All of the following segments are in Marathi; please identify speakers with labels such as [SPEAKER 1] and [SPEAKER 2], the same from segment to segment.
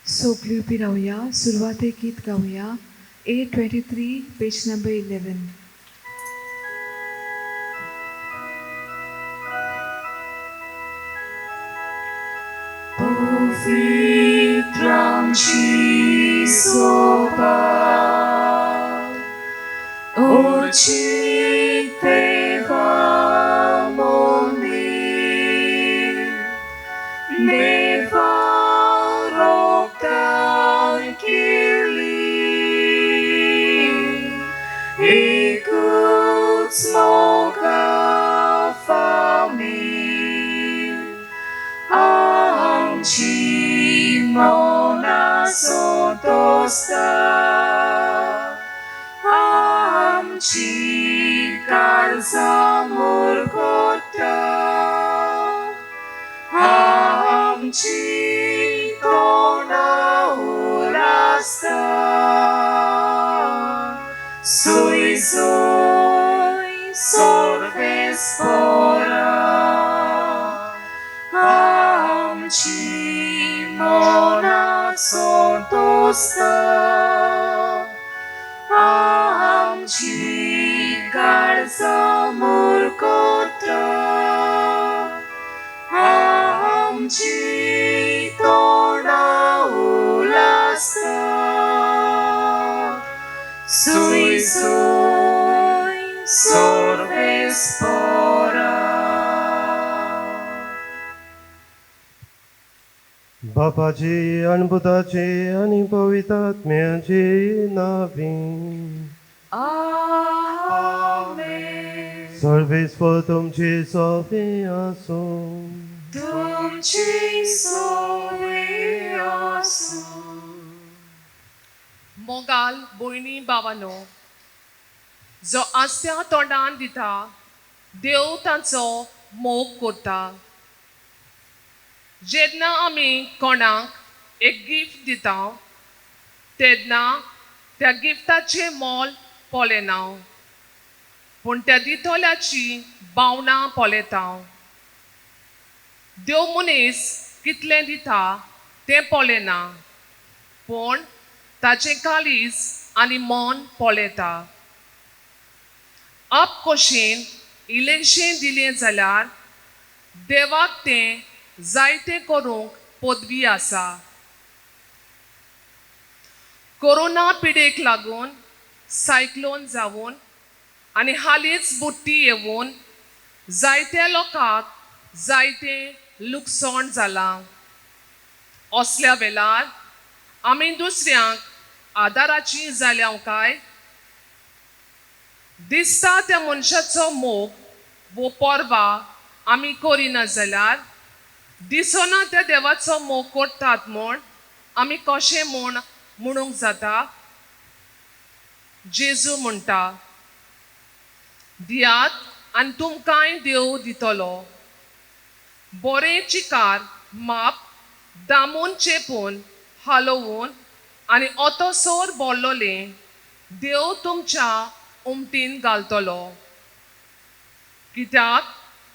[SPEAKER 1] सोगली उभी राहूया. सुरुवात एक गीत गाऊया. A23, page number 11.
[SPEAKER 2] Păvitram și sopa, ocite va mondi, ne va rocta chili, icuți moga famil, Amcimona sotosta, amci calza murgota, amci tona urasta, sui sorves fora. Amcimona sotosta, amci calza murgota, amci tona ulasta, sui sorves fora.
[SPEAKER 3] बापाची आणि पुताची आणि पवित्रात्म्याची नावी.
[SPEAKER 2] Amen.
[SPEAKER 3] सर्वेस्वर तुमची सोबी असो.
[SPEAKER 2] तुमची सोय असो.
[SPEAKER 4] मोगाल भयणी भावानो, जो आस्त्या तोंडान दिता देव तांचो मोग करता. जेन्ना आमी कोणाक एक गिफ्ट दिता तेन्ना त्या गिफ्टाचें मोल पळयना, पूण त्या दितोल्याची भावना पळयता. देव मनीस कितलें दिता तें पळयना, पूण ताचें काळीज आनी मन पळयता. आप कशेन इल्लेशें दिलें जाल्यार देवाक तें जायतें करूंक पदवी आसा. कोरोना पिडेक लागून सायक्लोन जावन आनी हालींच बुट्टी येवन जायत्या लोकांक जायतें लुकसाण जालां. असल्या वेळार आमी दुसऱ्यांक आदाराची जाल्यां काय? दिसता त्या मनशाचो मोग वो परवा आमी करिना जाल्यार दिसना त्या देवाचो मोग करतात म्हूण आमी कशें म्हूण म्हणूंक जाता? जेजू म्हणटा, दियात आनी तुमकांय देव दितलो. बरें चिकार माप दामून चेपून हालोवून आनी ओतोसोर बोल्लोलें देव तुमच्या उमटीन घालतलो. कित्याक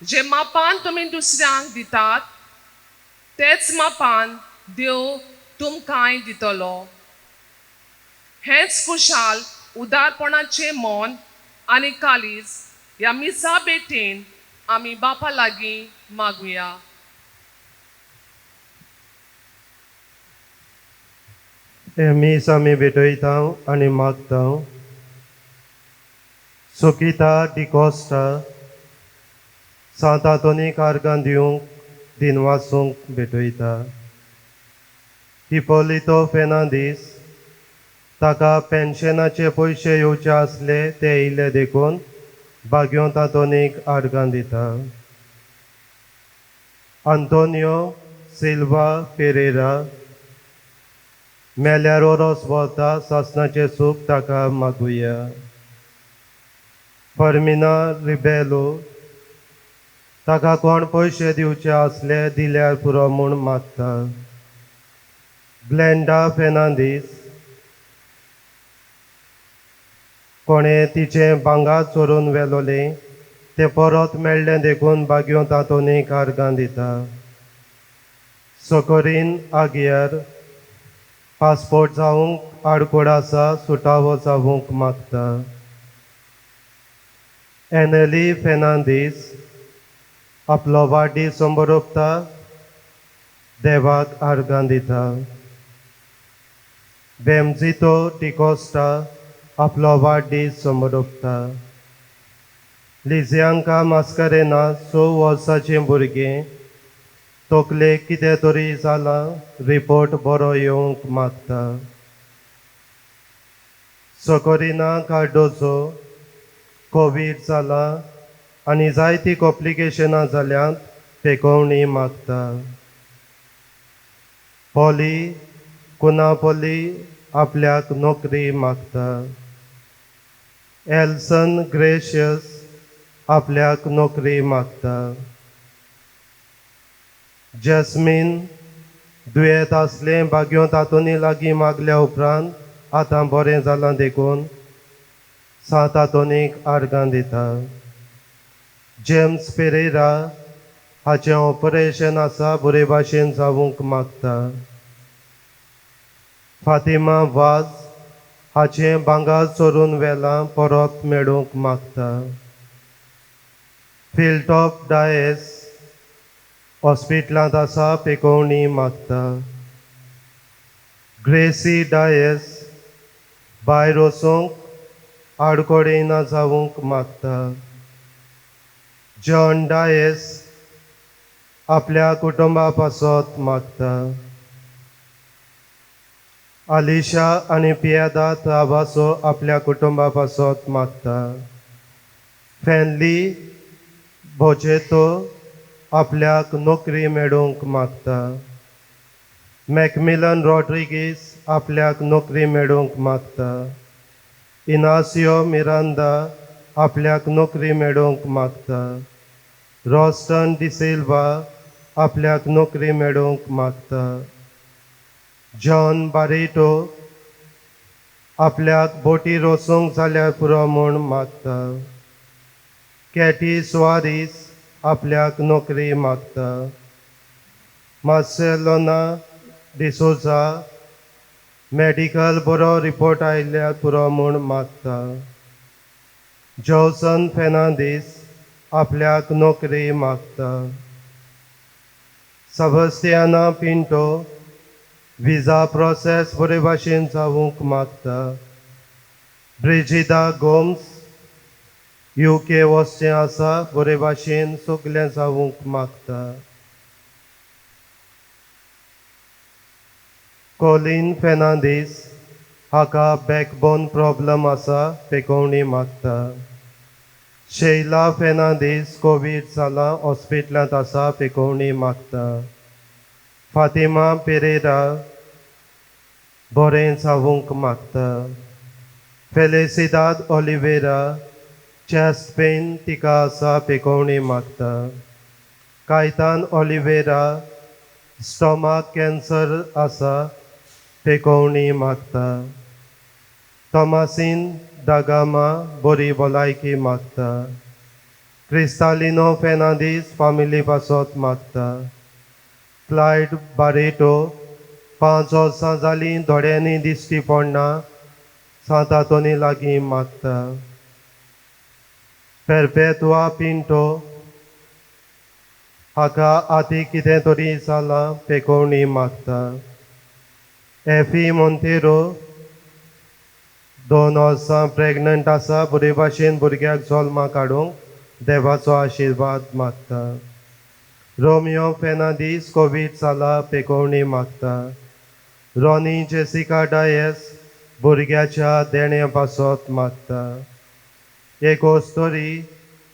[SPEAKER 4] जे मापान तुमी दुसऱ्यांक दितात तेच मापान देव तुमकांय दितलो. हेच खुशाल उदारपणाचें मन आनी काळीज ह्या मिसा बेटेन आमी बापा लागीं मागुया.
[SPEAKER 3] हे मीस आमी भेटयता आनी मागता. सुकिता डिकोस्टा सांत आंतोनी कार्गां दिवंक दिन वाचूंक भेटयता. हिपोलितो फेर्नांदीस ताका पेन्शनाचे पयशे येवचे आसले ते येयले देखून बाग्यो तांतोनीक आर्गां दिता. आंतोनियो सिल्वा पेरेरा मेल्यार ओरोस वता सासणाचें सूख ताका मागुया. फर्मिना रिबेलो ताका कोण पयशे दिवचे आसले दिल्यार पुरो म्हूण मागता. ग्लेंडा फेर्नांदीस कोणें तिचें भांगर चोरून व्हेलोलें तें परत मेळ्ळें देखून बाग्यो तांतोनीक आर्गां दिता. सोकोरीन आगियार पासपोर्ट जावंक आडकोड आसा सुटावो जावंक मागता. एनेली फेर्नांदीस आपलो वाडदीस संबरोबता देवाक आर्गां दिता. बेमजितो डिकोस्टा आपलो वाडदीस संबरोबता. लिजियांका मास्कारेना 6 वर्साचें भुरगें तकले कितें तरी जालां रिपोर्ट बरो येवंक मागता. सोकोरिना कार्डोजो कोवीड जाला आनी जायतीं कॉम्प्लिकेशनां जाल्यांत पेकोवणी मागता. पॉली कुनापोली आपल्याक नोकरी मागता. एल्सन ग्रेशियस आपल्याक नोकरी मागता. जॅस्मीन दुयेंत आसलें बागयो तातूंनी लागीं मागल्या उपरांत आतां बरें जालां देखून तातोनीक आर्गां दिता. जेम्स पेरेरा हाचें ऑपरेशन आसा बरे भाशेन जावंक मागता. फातिमा वाज हाचें भांगर चोरून व्हेलां परत मेळूंक मागता. फिल्टॉप डायस हॉस्पिटलांत आसा पेकोवणी मागता. ग्रेसी डायस भायर वचूंक आडकोड येना जावंक मागता. जॉन डायस आपल्या कुटुंबा पासत मागता. अलिशा आनी पियादा त्राबासो आपल्या कुटुंबा पासत मागता. फॅनली बोजेतो आपल्याक नोकरी मेळूंक मागता. मॅकमिलन रॉड्रिगीस आपल्याक नोकरी मेळूंक मागता. इनासियो मिरांदा आपल्याक नोकरी मेळूंक मागता. रॉस्टन डिसिल्वा आपल्याक नोकरी मेळूंक मागता. जॉन बारिटो आपल्याक बोटीर वचूंक जाल्यार पुरो म्हूण मागता. कॅटी सुवारीस आपल्याक नोकरी मागता. मार्सेलोना डिसोजा मेडिकल बरो रिपोर्ट आयल्यार पुरो म्हूण मागता. जॉसन फेर्नांदीस आपल्याक नोकरी मागता. सबस्तियाना पिंटो विजा प्रोसेस बरे भाशेन जावंक मागता. ब्रिजिदा गोम्स UK वचचें आसा बरे भाशेन सगलें जावंक मागता. कोलिन फेर्नांदीस हाका बॅकबोन प्रॉब्लम आसा पेकोवणी मागता. शैला फेर्नांदीस कोवीड जाला हॉस्पिटलांत आसा पेकोवणी मागता. फातिमा पेरेरा बरें जावंक मागता. फेलिसिदाद ऑलिवेरा चेस्ट पेन तिका आसा पेकोवणी मागता. कायतान ऑलिवेरा स्टोमाक कॅन्सर आसा पेकोवणी मागता. टॉमासीन डागामा बरी भलायकी मागता. क्रिस्तालिनो फेर्नांदीस फामिली पासत मागता. क्लायड बारेटो 5 वर्सां जालीं दोळ्यांनी दिश्टी पडना तातोनी लागीं मागता. पेरपेतुआ पिंटो हाका आती कितें तरी जालां पेकोवणी मागता. एफी मोंतेरो 2 वर्सां प्रेग्नंट आसा बरे भाशेन भुरग्याक जल्मा काडूंक देवाचो आशिर्वाद मागता. रोमियो फेर्नांदीस कोवीड जाला पेकोवणी मागता. रॉनी जेसिका डायस भुरग्याच्या देण्या पासत मागता. एक वस्तोरी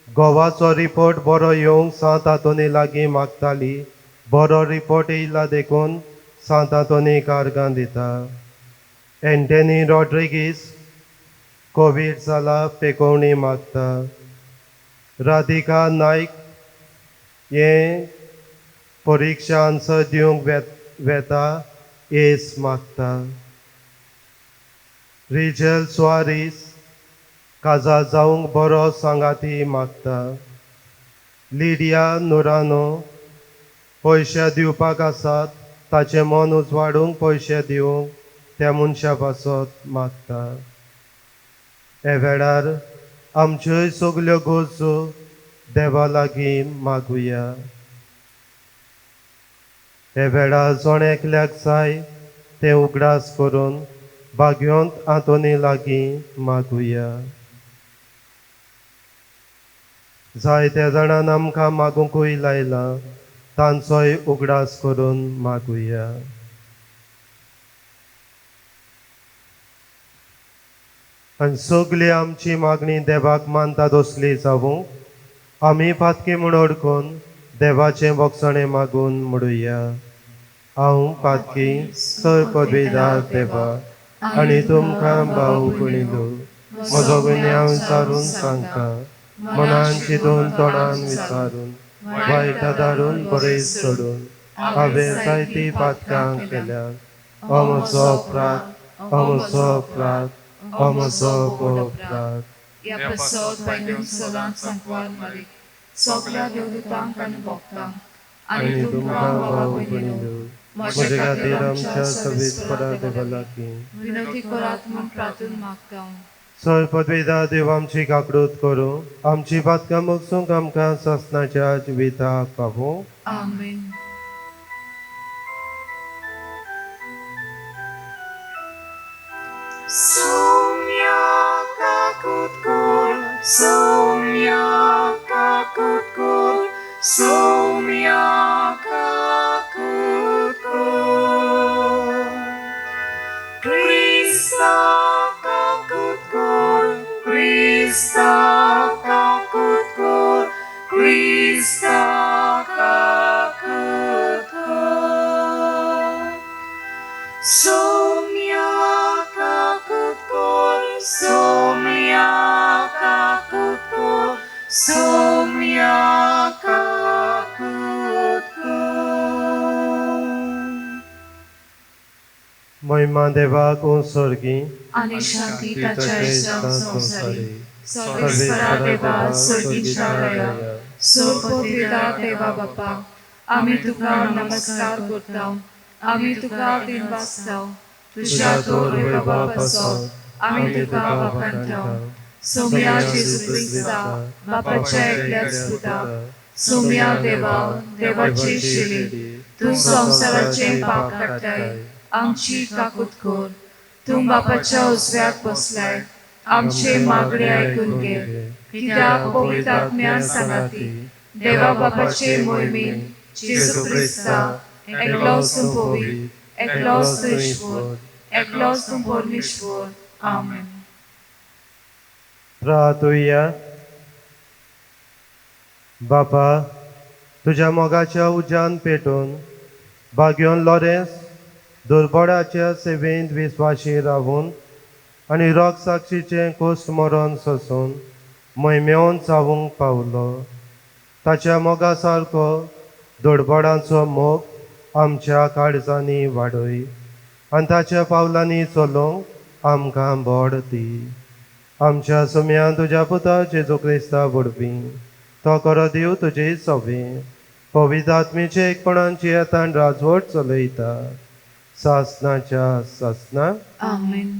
[SPEAKER 3] गोवाचो रिपोर्ट बरो येवंक तातोनी लागीं मागताली बरो रिपोर्ट येयला देखून तातोनी आर्गां दिता. एंटनी रॉड्रिगीस कोवीड जाला पेकोवणी मागता. राधिका नायक हे परीक्षा आन्सर दिवंक वेता एस मागता. रिजल सुवारीस काजार जावंक बरो सांगाती मागता. लिडिया नुरानो पयशे दिवपाक आसात ताचें मन उजवाडूंक पयशे दिवंक त्या मनशा पासत मागता. हे वेळार आमच्योय सगल्यो गरजो देवा लागीं मागुया. हे वेळार जोण एकल्याक जाय ते उगडास करून भाग्योंत आंतोनी लागीं मागुया. जायत्या जाणांन आमकां मागूंकूय लायला, तांचोय उगडास करून मागुया. आनी सगली आमची मागणी देवाक मानता दसली जावूं आमी फातकी म्हूण अडकून देवाचें बोगसणें मागून म्हणुया. हांव फातकी सर पदवीदार देवा आनी तुमकां भाऊ भयणीलो, म्हजो गुन्यांव विचारून सांगता. मनान चिंतून तोंडान विचारून वायटा दारून बरेच सोडून हांवें जायतीं पातकां केल्यात. हो म्हजो अपराध, हो म्हजो अपराध, हो म्हजो अपराध.
[SPEAKER 2] Ja pessoa vai num solan santuário Maria. Soglia deवदूतांक आनी भक्तांक
[SPEAKER 3] आनी
[SPEAKER 2] आनी
[SPEAKER 3] तुमकां
[SPEAKER 2] तुमकां
[SPEAKER 3] भाऊ
[SPEAKER 2] बाबा
[SPEAKER 3] भयणीलो,
[SPEAKER 2] भयणीलो
[SPEAKER 3] म्हजे खातीर आमच्या सवेस्परा देवा लागीं
[SPEAKER 2] विनोदी करात म्हूण प्रार्थून मागता.
[SPEAKER 3] सर पदवीदार देव आमची काकडूत करूं, आमची पातकां मोगसूंक आमकां ससनाच्या जिविताक पावूं.
[SPEAKER 2] आमेन. Sumya kakutkur, sumya kakutkur, sumya kakutkur. Krista kakutkur, Krista kakutkur, Krista kakutkur. Sumya kakutkur, sumya kakutkur, sumya kakutkur.
[SPEAKER 3] महिमा देवाक उत्सर्गी
[SPEAKER 2] आणि शांती ताच्या इष्टांक संवसारी. सर्वेस्परा देवा सर्गीच्या सोपविदा देवा बापा, आमी तुका नमस्कार करता. आमी तुका दिनवासता. तुझ्या दोर बाबा पासत आमी तुका वाखाणटा. सोम्या जेजू क्रिस्ता बापाच्या एकल्याच पुता, सोम्या देवा देवाची शिली, तू संसाराचे पाप काडटाय. आमची काकूत कर. तू बापाच्या उजव्याक बसलाय. आमचे मागणे ऐकून घे. कित्याक पवित्र आत्म्या सांगाती देवा बापाचे मोहिमेन जेजू क्रिस्ता एकलोच तू पवित्र, एकलोच तू ईश्वर, एकलोच तू परमेश्वर. आमेन.
[SPEAKER 3] प्रार्थुया. बापा, तुझ्या मोगाच्या उज्यान पेटून भाग्योन लॉरेन्स दुर्बळाच्या सेवेंत विस्वाशी रावून आनी रोग साक्षीचें कोस्ट मरण सोसून मोहिमेवन जावूंक पावलो. ताच्या मोगा सारको दुर्बळांचो मोग आमच्या काळजांनी वाडय आनी ताच्या पावलांनी चलोवंक आमकां बोड दी. आमच्या सुम्यान तुज्या पुता जेजू क्रिस्ता बुडपी तो करो देव तुजे सोबे पवित्र आत्मेचे एकपणांची येतान राजवट चलयता सासनाच्या सासना.
[SPEAKER 2] आमेन.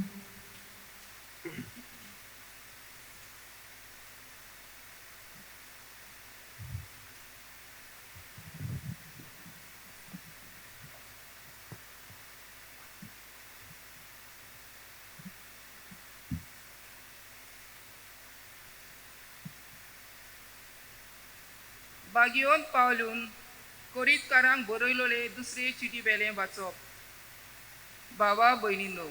[SPEAKER 4] बागयोन पावलून कोरीतकारांक बरयलोले दुसरे चिटी वेलें वाचप. भावा भयणीनो,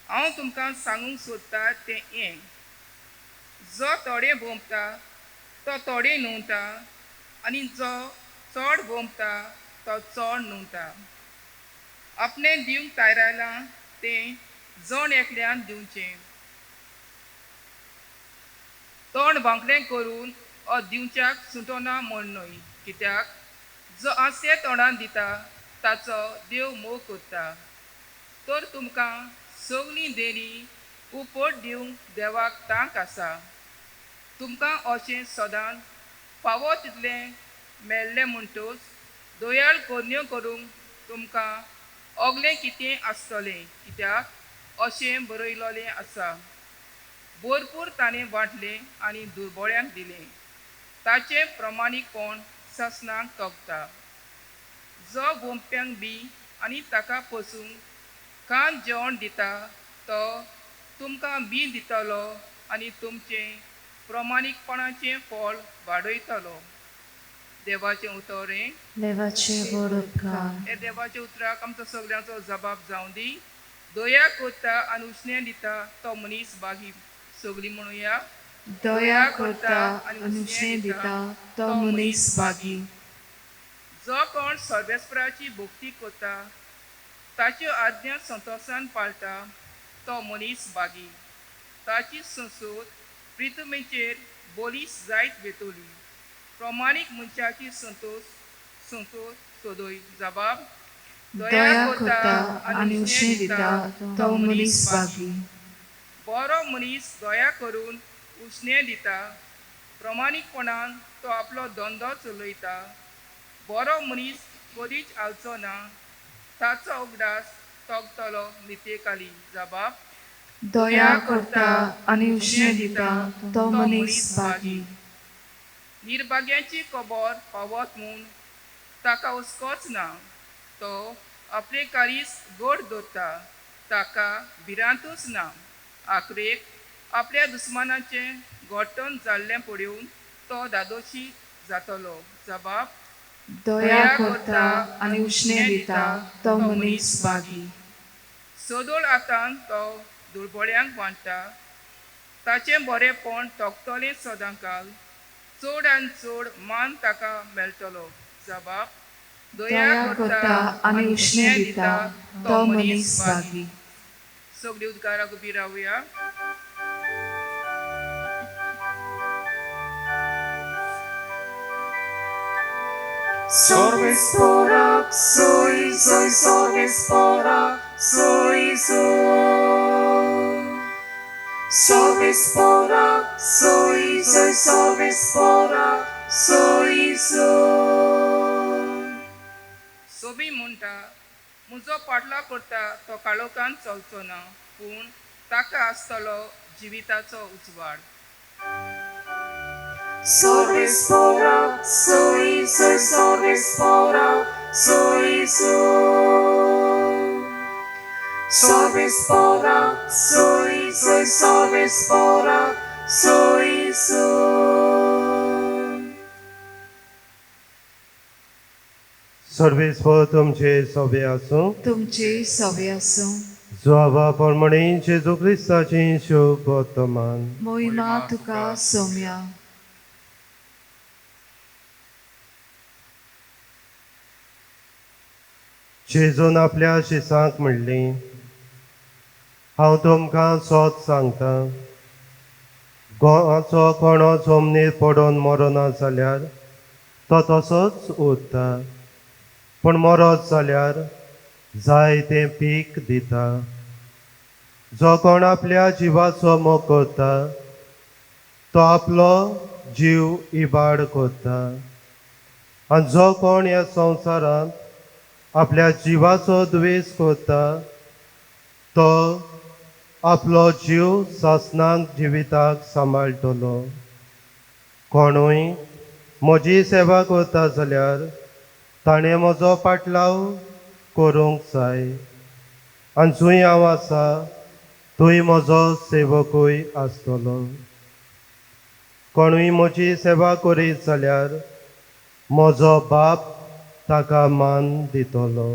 [SPEAKER 4] हांव तुमकां सांगूंक सोदता तें हें, जो थोडें भोंवता तो थोडें न्हुंवता आनी जो चड भोंवता तो चड न्हुंवता. आपणें दिवंक तयारलां तें जण एकल्यान दिवचें. तोंड बांकडें करून दिवच्याक सुटोना म्हण न्हय, कित्याक जो आस्ते तोंडान दिता ताचो देव मोग करता. तर तुमकां सगळीं देणी उपट दिवंक देवाक तांक आसा. तुमकां अशें सदांच फावो तितलें मेळ्ळें म्हणटच दोयाळ कोन्यो करूंक तुमकां
[SPEAKER 5] ओगलें कितें आसतलें कित्याक अशें बरयलोलें आसा भरपूर ताणें वांटलें आनी दुर्बळ्यांक दिलें ताचें प्रमाणीकपण ससनांक तोगता जो गोंप्यांक बी आनी ताका पसून कान जेवण दिता तो तुमकां बी दितलो आनी तुमचें प्रमाणीकपणाचें फळ वाडयतलो देवाचें उतोरें
[SPEAKER 2] देवाचे बड उपकार
[SPEAKER 5] हे देवाच्या उतराक आमचो सगळ्यांचो जबाब जावं दी दया करता आनी उसणें दिता तो मनीस बागी सगळीं म्हणुया
[SPEAKER 1] दया करता आनी उशें दिता तो मनीस बागी
[SPEAKER 5] जो कोण सर्वेस्पराची भक्ती करता ताच्यो आज्ञा संतोशान पाळटा तो मनीस बागी ताची संसद प्रितमेचेर बोलीस जायत वेतोली प्रमाणीक मनशाची संतोष सोदोय जबाब
[SPEAKER 1] दया करता आनी उशें दिता तो मनीस बागी
[SPEAKER 5] बरो मनीस दया करून उसणें दिता प्रमाणीकपणान तो आपलो धंदो चलयता बरो मनीस कधीच आलचो ना ताचो उगडास तोगतलो नितेकाली जबाब
[SPEAKER 1] दया करता आनी उशें दिता तो मनीस बागी
[SPEAKER 5] निर्भाग्याची खबर पावत म्हूण ताका हुस्कोच ना तो आपले कारीस गोड दवरता ताका भिरांतूच ना आखरेक आपल्या दुस्मानाचें घोट्टण जाल्लें पळोवन तो दादोशी जातलो जबाब
[SPEAKER 1] दया करता आनी उशें दिता तो मनीस बागी
[SPEAKER 5] सोदोळ आतां तो दुर्बळ्यांक वांटता ताचें बरेंपण तोगतलें सदांकाल चड आनी चड मान ताका मेळटलो जबाब
[SPEAKER 1] दया करता आनी उशें दिता तो मनीस बागी
[SPEAKER 5] सगळीं उद्गाराक उबी रावया
[SPEAKER 2] Sorvesporak, soy, sorvesporak, soy. Sorvesporak, soy, sorvesporak, soy.
[SPEAKER 5] Sobi म्हणटा म्हजो पाटला करता तो काळोखान चलचो ना पूण ताका आसतलो जिविताचो उजवाड
[SPEAKER 2] Sorvesporak, soy, sorvesporak, soy. Sorvesporak, soy, sorvesporak, soy.
[SPEAKER 3] सर्वेस्पर तुमचे सोबे आसूं
[SPEAKER 1] तुमचे सवे आसूं
[SPEAKER 3] जोवा परमणी जेजू क्रिस्ताची शुभ वर्तमान
[SPEAKER 1] मोहिमा तुका सौम्या
[SPEAKER 3] जेजून आपल्या शिसांक म्हणली हांव तुमकां सोत सांगता गोवाचो कोणो जमनीर पडून मरना जाल्यार तो तसोच उरता पूण मरत जाल्यार जाय तें पीक दिता जो कोण आपल्या जिवाचो मोग करता तो आपलो जीव इबाड करता आनी जो कोण ह्या संवसारांत आपल्या जिवाचो द्वेष करता तो आपलो जीव सासणांक जिविताक सांबाळटलो कोणूय म्हजी सेवा करता जाल्यार ताणें म्हजो पाटलाव करूंक जाय आनी जंय हांव आसा थंय म्हजो सेवकूय आसतलो कोणूय म्हजी सेवा करीत जाल्यार म्हजो बाप ताका मान दितलो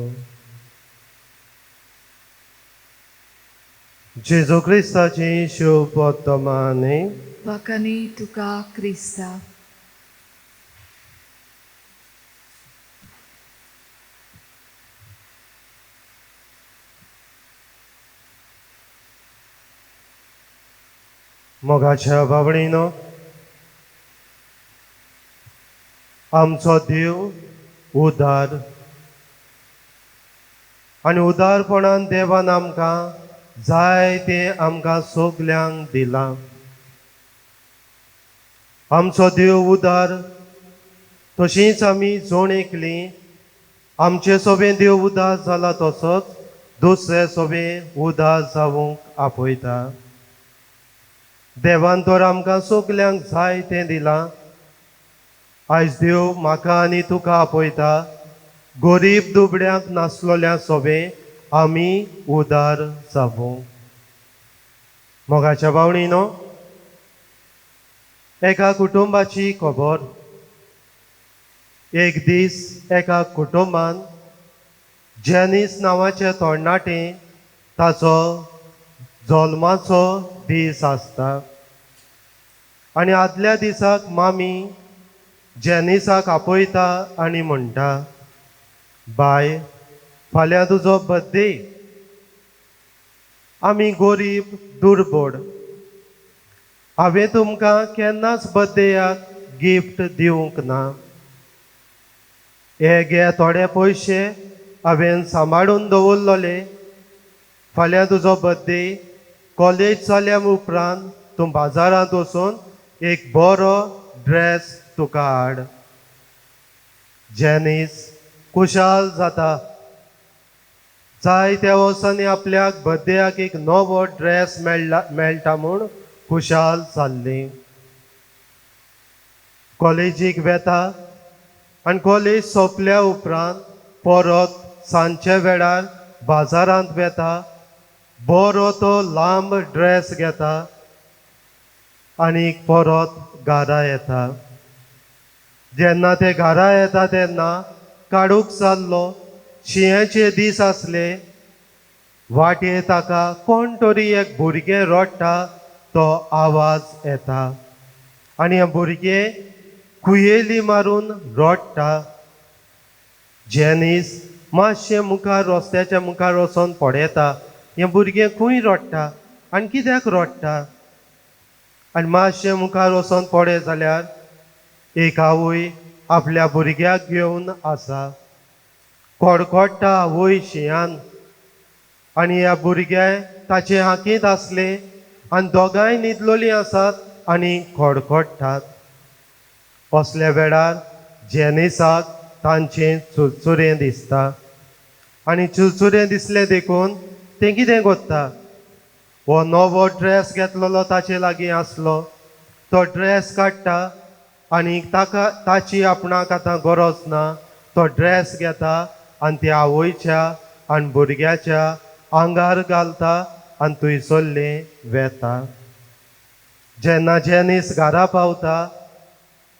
[SPEAKER 3] जेजू क्रिस्ताची शुभ वर्तमानी
[SPEAKER 1] वकनी तुका क्रिस्ता
[SPEAKER 3] मोगाच्या बाबडीनो आमचो देव उदार आनी उदारपणान देवान आमकां जाय तें आमकां सगल्यांक दिलां आमचो देव उदार तशींच आमी जोण एकलीं आमचे सोबे देव उदास जाला तसोच दुसरे सोबे उदास जावंक आपयता. देवान तर आमकां सगल्यांक जाय तें दिलां. आयज देव म्हाका आनी तुका आपयता, गरीब दुबड्यांक नासलोल्या सोबे आमी उदार जावंक. मोगाच्या भावणीनो, एका कुटुंबाची खबर. एक दीस एका कुटुंबान जेनिस नांवाचें तरणाटें ताचो जल्माचो दीस आसता. आनी आदल्या दिसाक मामी जेनिसाक आपयता आनी म्हणटा, बाय, फाल्यां तुजो बर्थडे. आमी गरीब दुर्बड. हांवें तुमकां केन्नाच बर्थडेयाक गिफ्ट दिवंक ना. हे घे थोडे पयशे हांवें सांबाळून दवरलोले. फाल्यां तुजो बर्थडे. कॉलेज जाल्या उपरांत तूं बाजारांत वचून एक बरो ड्रेस तुका हाड. जेनिस खुशाल जाता. जाय त्या वर्सांनी आपल्याक बर्थडेयाक एक नवो ड्रेस मेळटा म्हूण खुशाल जाल्ली. कॉलेजीक वेता आनी कॉलेज सोंपल्या उपरांत परत सांजच्या वेळार बाजारांत वेता. बरो तो लांब ड्रेस घेता आनी परत घरा येता. जेन्ना ते घरा येता तेन्ना काडूक जाल्लो शिंयाचे दीस आसले. वाटेर ताका कोण तरी एक भुरगें रडटा तो आवाज येता आनी हें भुरगें कुयेली मारून रडटा. जेनिस मातशें मुखार रस्त्याच्या मुखार वचोन पळयता, हें भुरगें खंय रडटा आनी कित्याक रडटा. आनी मातशें मुखार वचोन पळय जाल्यार एक आवय आपल्या भुरग्याक घेवन आसा. कडकडटा आवय शिंयान आनी ह्या भुरग्यां ताचे हातींत आसले आनी दोगांय न्हिदलोलीं आसात आनी कडकडटात. असल्या वेळार जेनिसाक तांचें चुरचुरें दिसता आनी चुरचुरें दिसलें देखून तें कितें करता, हो नवो ड्रेस घेतलेलो ताचे लागीं आसलो तो ड्रेस काडटा आनी ताची आपणाक आतां गरज ना. तो ड्रेस घेता आनी त्या आवयच्या आनी भुरग्याच्या आंगार घालता आनी थंयसरलें वेता. जेन्ना जेनिस घरा पावता,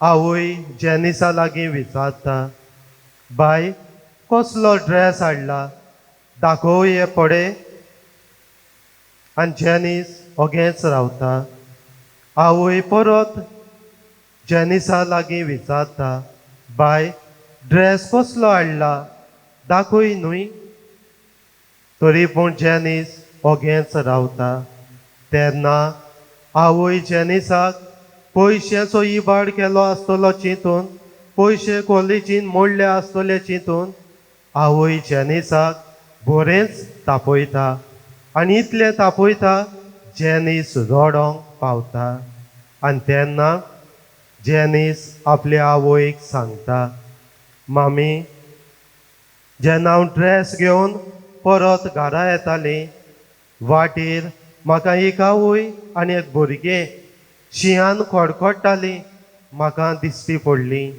[SPEAKER 3] आवय जेनिसा लागीं विचारता, बाय, कसलो ड्रेस हाडला, दाखोव हे पळय. आनी जेनिस ओगेंच रावता. आवय परत जेनिसा लागीं विचारता, बाय, ड्रेस कसलो हाडला, दाखय न्हय. तरी पूण जेनिस ओगेंच रावता. तेन्ना आवय जेनिसाक पयशेचो इबाड केलो आसतलो चिंतून, पयशे कॉलेजीन मोडले आसतले चिंतून आवय जेनिसाक बरेंच तापयता आनी इतलें तापयता जेनिस रडोंक पावता. आनी तेन्ना जेनिस आपल्या आवयक सांगता, मामी, जेन्ना हांव ड्रेस घेवन परत घरा येतालें, वाटेर म्हाका एक आवय आनी एक भुरगें शिंयान कडकडटालीं म्हाका दिश्टी पडलीं.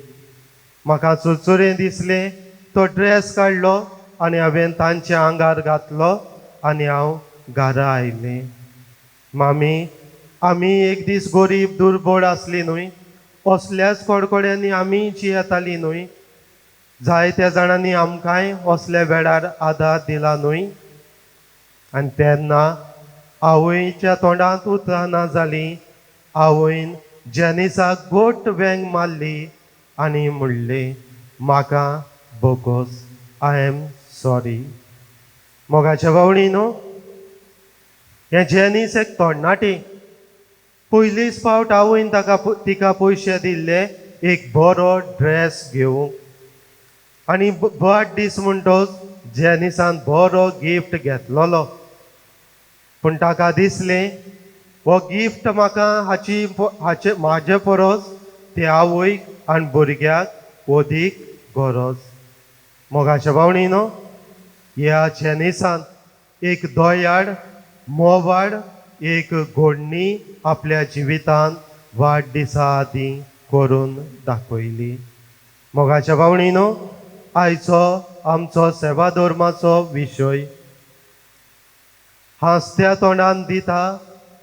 [SPEAKER 3] म्हाका चुरचुरें दिसलें. तो ड्रेस काडलो आनी हांवें तांच्या आंगार घातलो आनी हांव घरा आयलें. मामी, आमी एक दीस गरीब दुर्बळ आसलीं न्हय, असल्याच कडकड्यांनी आमी जियेतालीं न्हय. जायत्या जाणांनी आमकांय असल्या वेळार आदार दिला न्हय. आनी तेन्ना आवयच्या तोंडांत उतरां जालीं. आवयन जेनिसाक घोट वेंग मारली आनी म्हणलें, म्हाका बोगोस, आय एम सॉरी. मोगाच्या भावणीनो, हें जेनिस एक तरणाटें. पयलींच फावट आवयन तिका पयशे दिल्ले एक बरो ड्रेस घेवंक. आनी बर्थ दीस म्हणटच जेनिसान बरो गिफ्ट घेतलोलो. पूण ताका दिसलें, हो गिफ्ट म्हाका म्हाजे परस ते आवयक आनी भुरग्याक अदीक गरज. मोगाच्या भावणीनो, ह्या चेनिसान एक दोयाड मोवाड एक घोडणी आपल्या जिवितान वाडदिसा आदीं करून दाखयली. मोगाच्या भावणीनो, आयचो आमचो सेवा धर्माचो विशय हांसत्या तोंडान दिता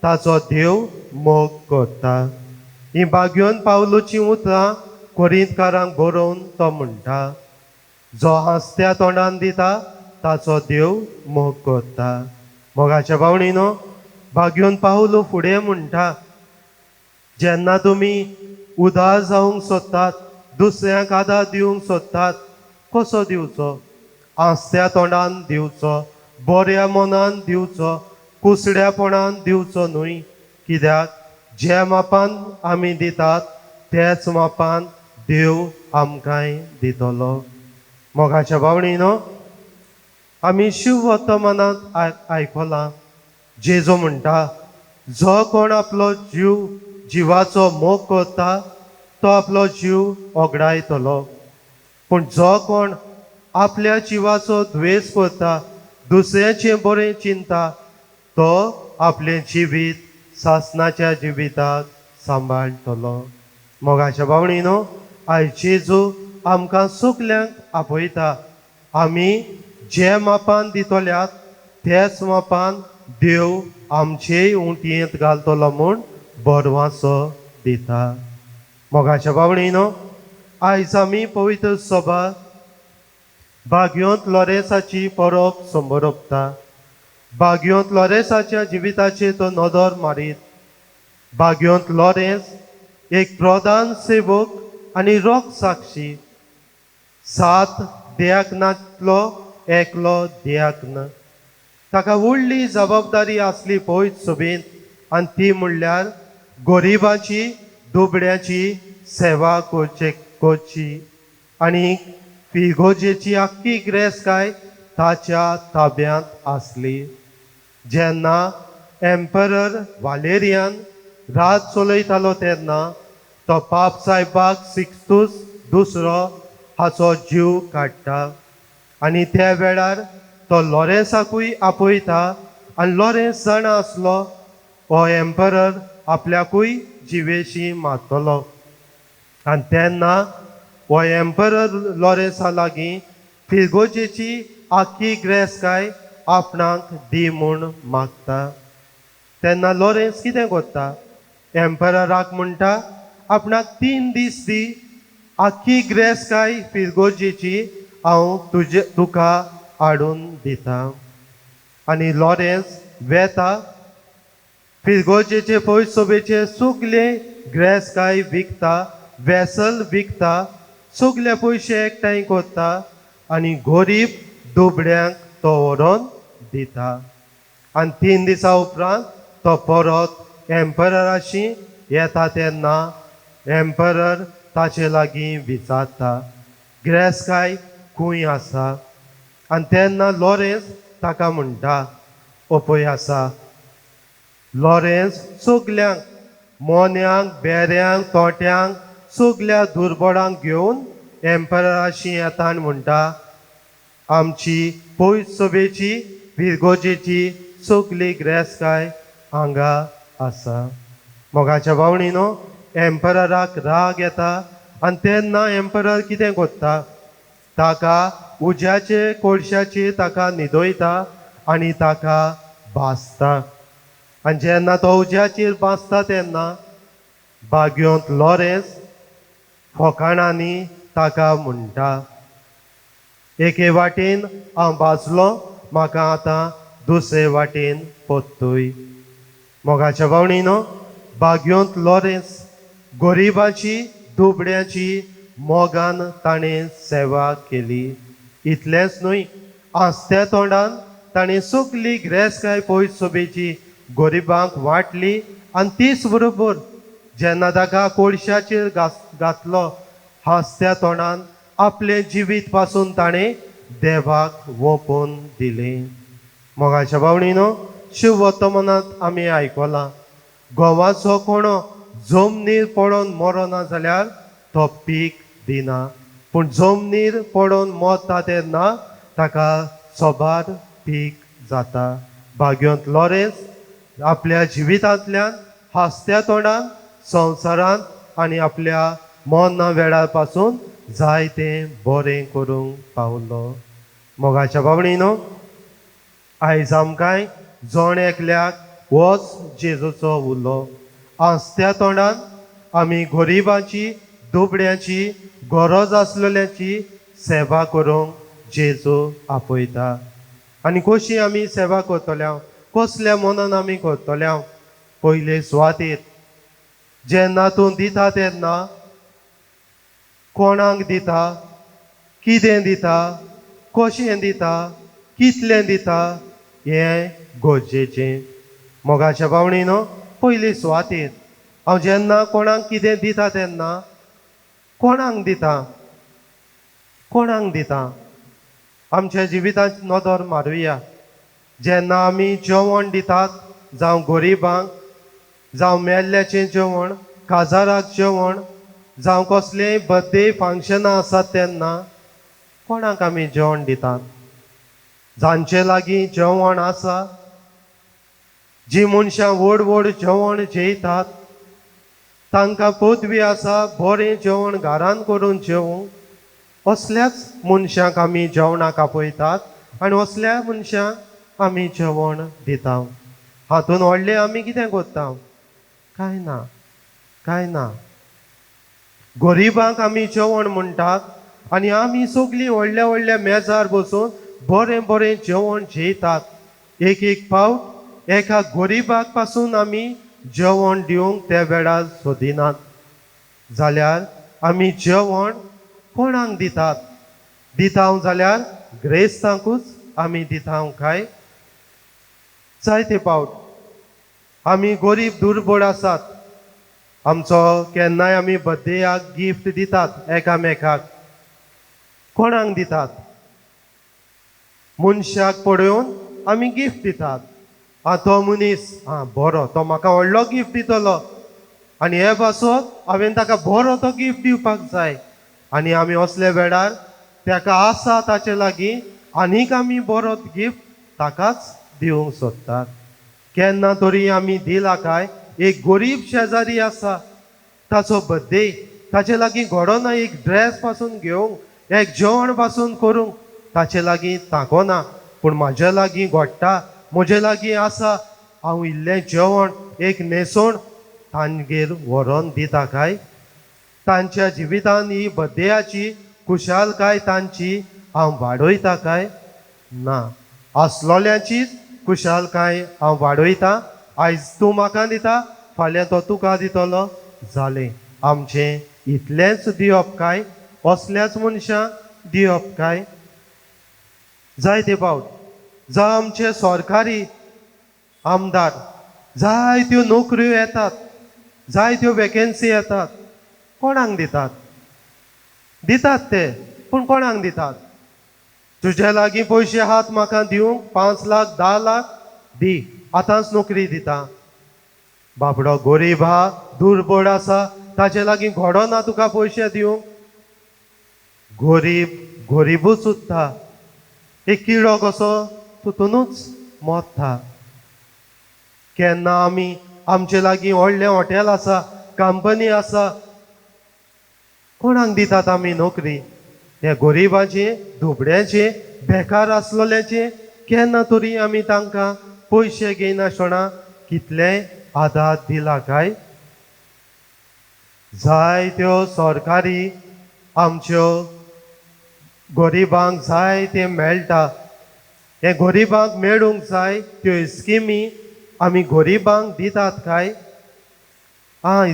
[SPEAKER 3] ताचो देव मोग करता. ही बागयोन पावलोची उतरां कोरिंतकारांक बरोवन तो म्हणटा, जो हांसत्या तोंडान दिता ताचो देव मोग करता. मोगाच्या भावणीनो, बागयोन पावलो फुडें म्हणटा, जेन्ना तुमी उदार जावंक सोदतात, दुसऱ्यांक आदार दिवंक सोदतात, कसो दिवचो? हांसत्या तोंडान दिवचो, बऱ्या मनान दिवचो, कुसड्यापणान दिवचो न्हय. कित्याक जे मापान आमी दितात तेच मापान देव आमकांय दितलो. मोगाच्या भावणीनो, आमी शिव वर्तमानांत आयकलां, जेजू म्हणटा, जो कोण आपलो जिवाचो मोग करता तो आपलो जीव ओगडायतलो, पूण जो कोण आपल्या जिवाचो द्वेष करता, दुसऱ्याचें बरें चिंता, तो आपलें जिवीत सासणाच्या जिविताक सांबाळटलो. मोगाच्या भावणीनो, आयज जेजू आमकां सगल्यांक आपयता. आमी जे मापान दितल्यात तेच मापान देव आमचेय उंटयेंत घालतलो म्हूण बरवासो दिता. मोगाच्या भावणीनो, आयज आमी पवित्र सभा बागयोंत लॉरेन्साची परब संबरपता. बागयोंत लॉरेन्साच्या जिविताचेर तो नदर मारीत. बागयोंत लॉरेन्स एक प्रधान सेवक आनी रोख साक्षी, 7 दियाकनांतलो एकलो दियाकन. ताका व्हडली जबाबदारी आसली पळयत सभेंत, आनी ती म्हणल्यार गरिबांची दुबड्याची सेवा करची आनी फिगोजेची आख्खी ग्रेस्त ताच्या ताब्यांत आसली. जेन्ना एम्परर वालेरियान राज चलयतालो तेन्ना तो पाप सायबाक सिक्स्तूस दुसरो हाचो जीव काडटा, आनी त्या वेळार तो लॉरेन्साकूय आपयता. आनी लॉरेन्स जाणा आसलो हो एम्परर आपल्याकूय जिवेशी मारतलो, आनी तेन्ना हो एम्परर लॉरेन्सा लागीं फिगोजेची आख्खी ग्रेस्त आपणाक दी म्हूण मागता. तेन्ना लॉरेन्स कितें करता? एम्परराक म्हणटा, आपणाक 3 दीस दी, आख्खी ग्रेस्त फिगोजेची हांव तुका हाडून दिता. आनी लॉरेन्स वेता. फिगोजेचे पयस सभेचे सगले ग्रेस्त विकता, वेसल विकता, सगले पयशे एकठांय करता आनी गरीब दुबड्यांक तो व्हरोन दिता. आनी 3 दिसां उपरांत तो परत एम्परराशी येता. तेन्ना एम्परर ताचे लागीं विचारता, ग्रेस्त खंय आसा? आनी तेन्ना लॉरेन्स ताका म्हणटा, पळय आसा. लॉरेन्स सगल्यांक, मोन्यांक, बेऱ्यांक, तोट्यांक, सगल्या दुर्बळांक घेवन एम्परराशी येता आनी म्हणटा, आमची पयस सभेची फिगोजेची सगली ग्रेस्त हांगा आसा. मोगाच्या भावणीनो, एम्परराक राग येता आनी तेन्ना एम्परर कितें करता? ताका उज्याचे कोळशाचेर ताका न्हिदयता आनी ताका भाजता. आनी जेन्ना तो उज्याचेर भाजता तेन्ना बागयोंत लॉरेन्स फोकाणांनी ताका म्हणटा, एके वाटेन हांव भाजलो, म्हाका आतां दुसरे वाटेन पोत्तूय. मोगाच्या भावणीनो, बागयोंत लॉरेन्स गरिबाची दुबड्याची मोगान ताणें सेवा केली. इतलेंच न्हय, हांसत्या तोंडान ताणें सगली ग्रेस्त पयस सभेची गरिबांक वाटली. आनी तीच बरोबर जेन्ना ताका कोळशाचेर घातलो, हांसत्या तोंडान आपले जिवीत पासून ताणें देवाक ओपून दिलें. मोगाच्या भावणीनो, शिव वर्तमानांत आमी आयकलां, गोवाचो कोणो जमनीर पडोन मरोना जाल्यार तो पीक दिना, पूण जमनीर पडोवन मोता तेन्ना ताका सोबार पीक जाता. भाग्यवंत लॉरेन्स आपल्या जिवितांतल्यान हास्त्या तोंडान संवसारांत आनी आपल्या मोन्ना वेळा पासून जायतें बरें करूंक पावलो. मोगाच्या भावणीनो, आयज आमकांय जोण एकल्याक होच जेजूचो उलो. हास्त्या तोंडान आमी गरिबाची दुबड्याची गरज आसलेल्याची सेवा करूंक जेजू आपयता. आनी कशी आमी सेवा करतल्या, कसल्या मनान आमी करतल्या? पयले सुवातेर जेन्ना तूं दिता तेन्ना कोणाक दिता, कितें दिता, कशें दिता, कितलें दिता हें गरजेचें. मोगाच्या भावणीनो, पयली सुवातेर हांव जेन्ना कोणाक कितें दिता तेन्ना कोणाक दिता, कोणाक दिता? आमच्या जिवितांत नदर मारुया. जेन्ना आमी जेवण दितात, जावं गरिबांक, जावं मेल्ल्याचें जेवण, काजाराक जेवण, जावं कसलेंय बर्थडे फंक्शनां आसात तेन्ना कोणाक आमी जेवण दितात? जांचे लागीं जेवण आसा, जीं मनशां व्हड व्हड जेवण जेयतात, तांकां पदवी आसा, बरें जेवण घरान करून जेवंक, असल्याच मनशांक आमी जेवणाक आपयतात आनी असल्या मनशांक आमी जेवण दिता. हातून व्हडलें आमी कितें करता? कांय ना, कांय ना. गरिबांक आमी जेवण म्हणटात आनी आमी सगळीं व्हडल्या व्हडल्या मेजार बसून बरें बरें जेवण जेयतात. एक एक फावट एका गरिबाक पासून आमी जेवण दिवंक त्या वेळार सोदिनात. जाल्यार आमी जेवण कोणाक दितात? दिता जाल्यार ग्रेस्तांकूच आमी दिता काय? जायते फावट आमी गरीब दुर्बळ आसात, आमचो केन्नाय आमी बर्थडेयाक गिफ्ट दितात एकामेकाक. कोणाक दितात? मनशाक पळोवन आमी गिफ्ट दितात. तो मनीस बरो, तो म्हाका व्हडलो गिफ्ट दितलो आनी हे पासून हांवें ताका बरो तो गिफ्ट दिवपाक जाय. आनी आमी असल्या वेळार ताका आसा ताचे लागीं आनीक आमी बरो गिफ्ट ताकाच दिवंक सोदतात. केन्ना तरी आमी दिला काय? एक गरीब शेजारी आसा, ताचो बर्थडे, ताचे लागीं घडोना एक ड्रेस पासून घेवंक, एक जेवण पासून करूंक ताचे लागीं तांकोना, पूण म्हाज्या लागीं घडटा, म्हजे लागीं आसा, हांव इल्लें जेवण एक न्हेसोवन तांगेर व्हरोन दिता काय? तांच्या जिवितांत ही बर्थडेयाची खुशालकाय तांची हांव वाडयता काय? ना, आसलोल्याचीच खुशालकाय हांव वाडयता. आयज तूं म्हाका दिता, फाल्यां तो तुका दितलो, जालें. आमचें इतलेंच दिवप काय? असल्याच मनशांक दिवप काय? जायते फावट जावं आमचे सरकारी आमदार, जायत्यो नोकऱ्यो येतात, जायत्यो वेकन्सी येतात, कोणाक दितात? दितात ते, पूण कोणाक दितात? तुज्या लागीं पयशे आहात म्हाका दिवंक, 5 लाख 10 लाख दी, आतांच नोकरी दिता. बाबडो गरीब आहा, दुर्बळ आसा, ताचे लागीं घडोना तुका पयशे दिवंक. गरीबूच उत्ता, एक किडो कसो तितूनच मोडटा. केन्ना आमी आमचे लागीं व्हडलें हॉटेल आसा, कंपनी आसा, कोणाक दितात आमी नोकरी? हे गरिबाचे, दुबड्याचे, बेकार आसलोल्याचे केन्ना तरी आमी तांकां पयशे घेयनासतना कितलेय आदार दिला काय? जायत्यो सरकारी आमच्यो गरिबांक जाय ते मेळटा. हे गरिबांक मेळूंक जाय त्यो स्किमी आमी गरिबांक दितात काय?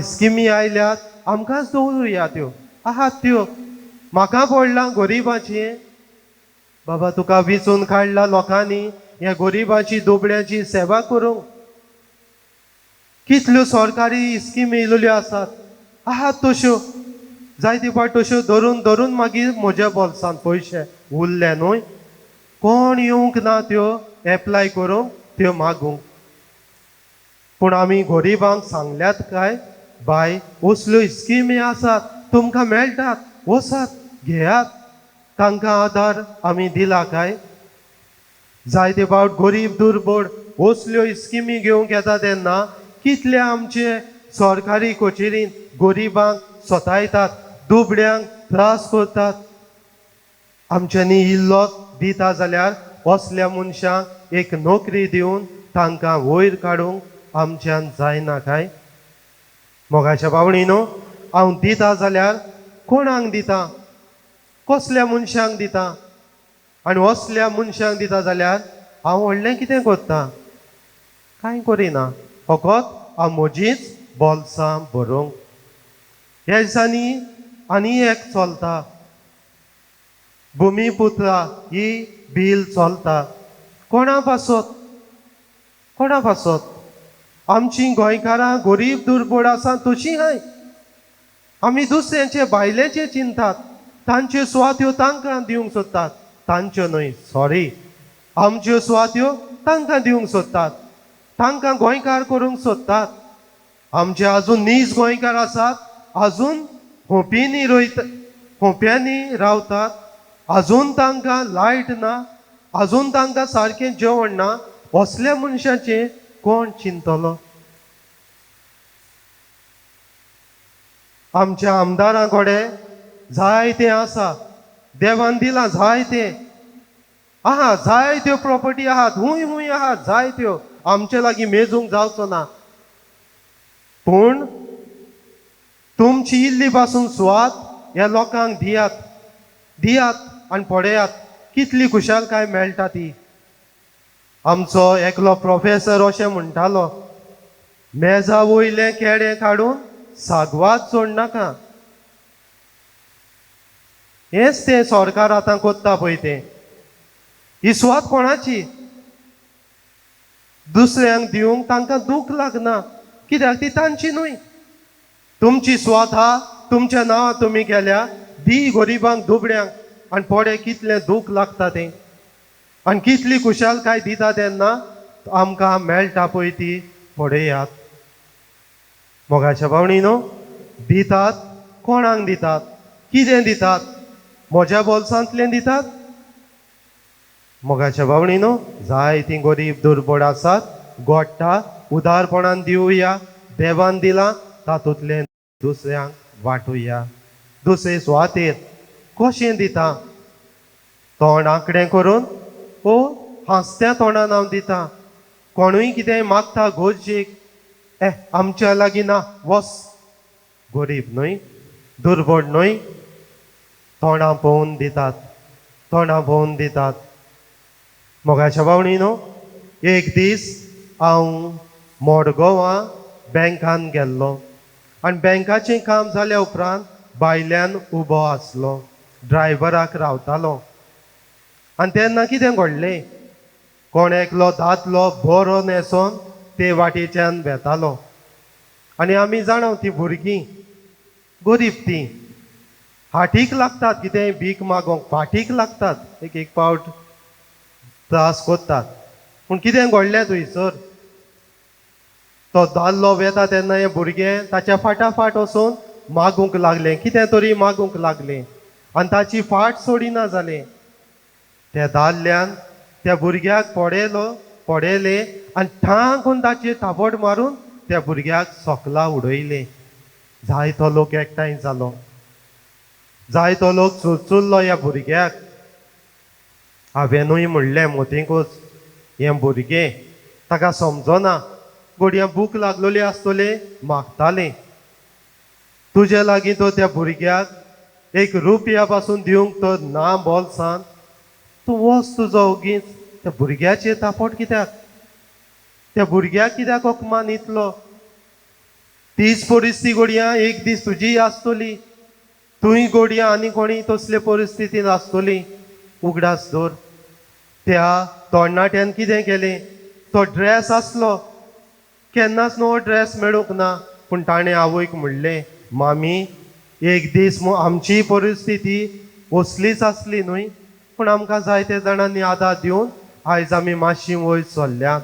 [SPEAKER 3] स्किमी आयल्यात, आमकांच दवरुया त्यो, आहात त्यो. म्हाका पडलां गरिबाचें, बाबा तुका विचून काडला लोकांनी ह्या गरिबाची दुबड्याची सेवा करूंक. कितल्यो सरकारी स्किमी येयल्ल्यो आसात, आहात तश्यो. जायते फावट तश्यो धरून धरून मागीर म्हज्या बोल्सांत पयशे उरले न्हय. कोण येवंक ना त्यो एप्लाय करूंक, त्यो मागूंक. पूण आमी गरिबांक सांगल्यात काय? बाय, असल्यो स्किमी आसात, तुमकां मेळटात, वसात, घेयात तांकां आदार आमी दिला काय जायते फावट गरीब दुर्बळ असल्यो स्किमी घेवंक येता तेन्ना कितले आमचे सरकारी कचेरींत गरिबांक सतायतात दुबड्यांक त्रास करतात आमच्यांनी इल्लो दिता जाल्यार असल्या मनशांक एक नोकरी दिवन तांकां वयर काडूंक आमच्यान जायना काय मोगाच्या भावणीनो हांव दिता जाल्यार कोणाक दिता कसल्या मनशांक दिता आनी असल्या मनशांक दिता जाल्यार हांव व्हडलें कितें करता कांय करिना फकत हांव म्हजीच बोल्सां भरूंक ह्या दिसांनी आनी एक चलता भुमिपुत्रा ही बील चलता कोणा पासत आमची गोंयकारां गरीब दुर्बळ आसा तशीं हाय आमी दुसऱ्यांचे भायलेचे चिंतात तांच्यो सुवात्यो तांकां दिवंक सोदतात तांच्यो न्हय सॉरी आमच्यो सुवात्यो तांकां दिवंक सोदतात तांकां गोंयकार करूंक सोदतात आमचे आजून नीज गोंयकार आसात आजून होप्यांनी रावतात आजून तांकां लायट ना आजून तांकां सारकें जेवण ना असल्या मनशाचें कोण चिंतलो आमच्या आमदारां कडेन जायते आसा देवान दिला जायते आहा जायत्यो प्रॉपर्टी आहात हूंय आहात जायत्यो आमचे लागीं मेजूंक जावचो ना पूण तुमची इल्ली पासून सुवात ह्या लोकांक दियात आनी पळयात कितली खुशालकाय मेळटा ती आमचो एकलो प्रोफेसर अशें म्हणटालो मेजा वयले केडे काडून सागवाद सोडनाका हेच तें सरकार आतां कोत्ता पळय तें ही सुवात कोणाची दुसऱ्यांक दिवंक तांकां दूख लागना कित्याक ती तांची न्हय तुमची सुवात हा तुमच्या नांवां तुमी केल्या दी गरिबांक दुबड्यांक आनी पळय कितलें दूख लागता तें आनी कितली खुशालकाय दिता तेन्ना आमकां मेळटा पळय ती पळयात मोगाच्या भावणीनो दितात कोणाक दितात कितें दितात म्हज्या बोल्सांतलें दितात मोगाच्या भावणीनो जायतीं गरीब दुर्बळ आसात गोडटा उदारपणान दिवया देवान दिलां तातूंतलें दुसऱ्यांक वाटुया दुसरे सुवातेर कशें दिता तोंड आंकडें करून ओ हांसत्या तोंडान हांव दिता कोणूय कितें मागता गोरजेक आमच्या लागीं ना वस गरीब न्हय दुर्बळ न्हय तोंडां पळोवन दितात मोगाच्या भावणीनो एक दीस हांव मडगांवां बँकान गेल्लो आनी बँकाचें काम जाल्या उपरांत भायल्यान उबो आसलो ड्रायव्हराक रावतालो आनी तेन्ना कितें घडलें कोण एकलो दादलो बरो न्हेसोन ते वाटेच्यान वेतालो आनी आमी जाणा तीं भुरगीं गरीब तीं हाटीक लागतात कितेंय भीक मागोंक फाटीक लागतात एक पावट त्रास कोत्तात पूण कितें घडलें थंयसर तो दादलो वेता तेन्ना हें भुरगें ताच्या फाटाफाट वचून मागूंक लागलें कितें तरी मागूंक लागलें आनी ताची फाट सोडिना जालें त्या दादल्यान त्या भुरग्याक पडयलें आनी ठां करून ताचेर थापड मारून त्या भुरग्याक सोकला उडयलें जायतो लोक एकठांय जालो जायतो लोक सुचुल्लो ह्या भुरग्याक हांवेनूय म्हणलें मोतींकूच हें भुरगें ताका समजना घडयां भूक लागलोली आसतले मागतालें तुजे लागीं तो त्या भुरग्याक एक रुपया पासून दिवंक तो ना बोल्सान तूं वच तुजो ओगीच त्या भुरग्याचेर तापट कित्याक त्या भुरग्याक कित्याक अपमान इतलो तीच परिस्थिती घडयां एक दीस तुजी आसतली तुंय घडयां आनी कोणी तसले परिस्थितींत आसतली उगडास दवर त्या तरणाट्यान कितें केलें तो ड्रेस आसलो केन्नाच नवो ड्रेस मेळूंक ना पूण ताणें आवयक म्हणलें मामी एक दीस आमची परिस्थिती असलीच आसली न्हय पूण आमकां जायते जाणांनी आदार दिवन आयज आमी मातशी वयर सरल्यात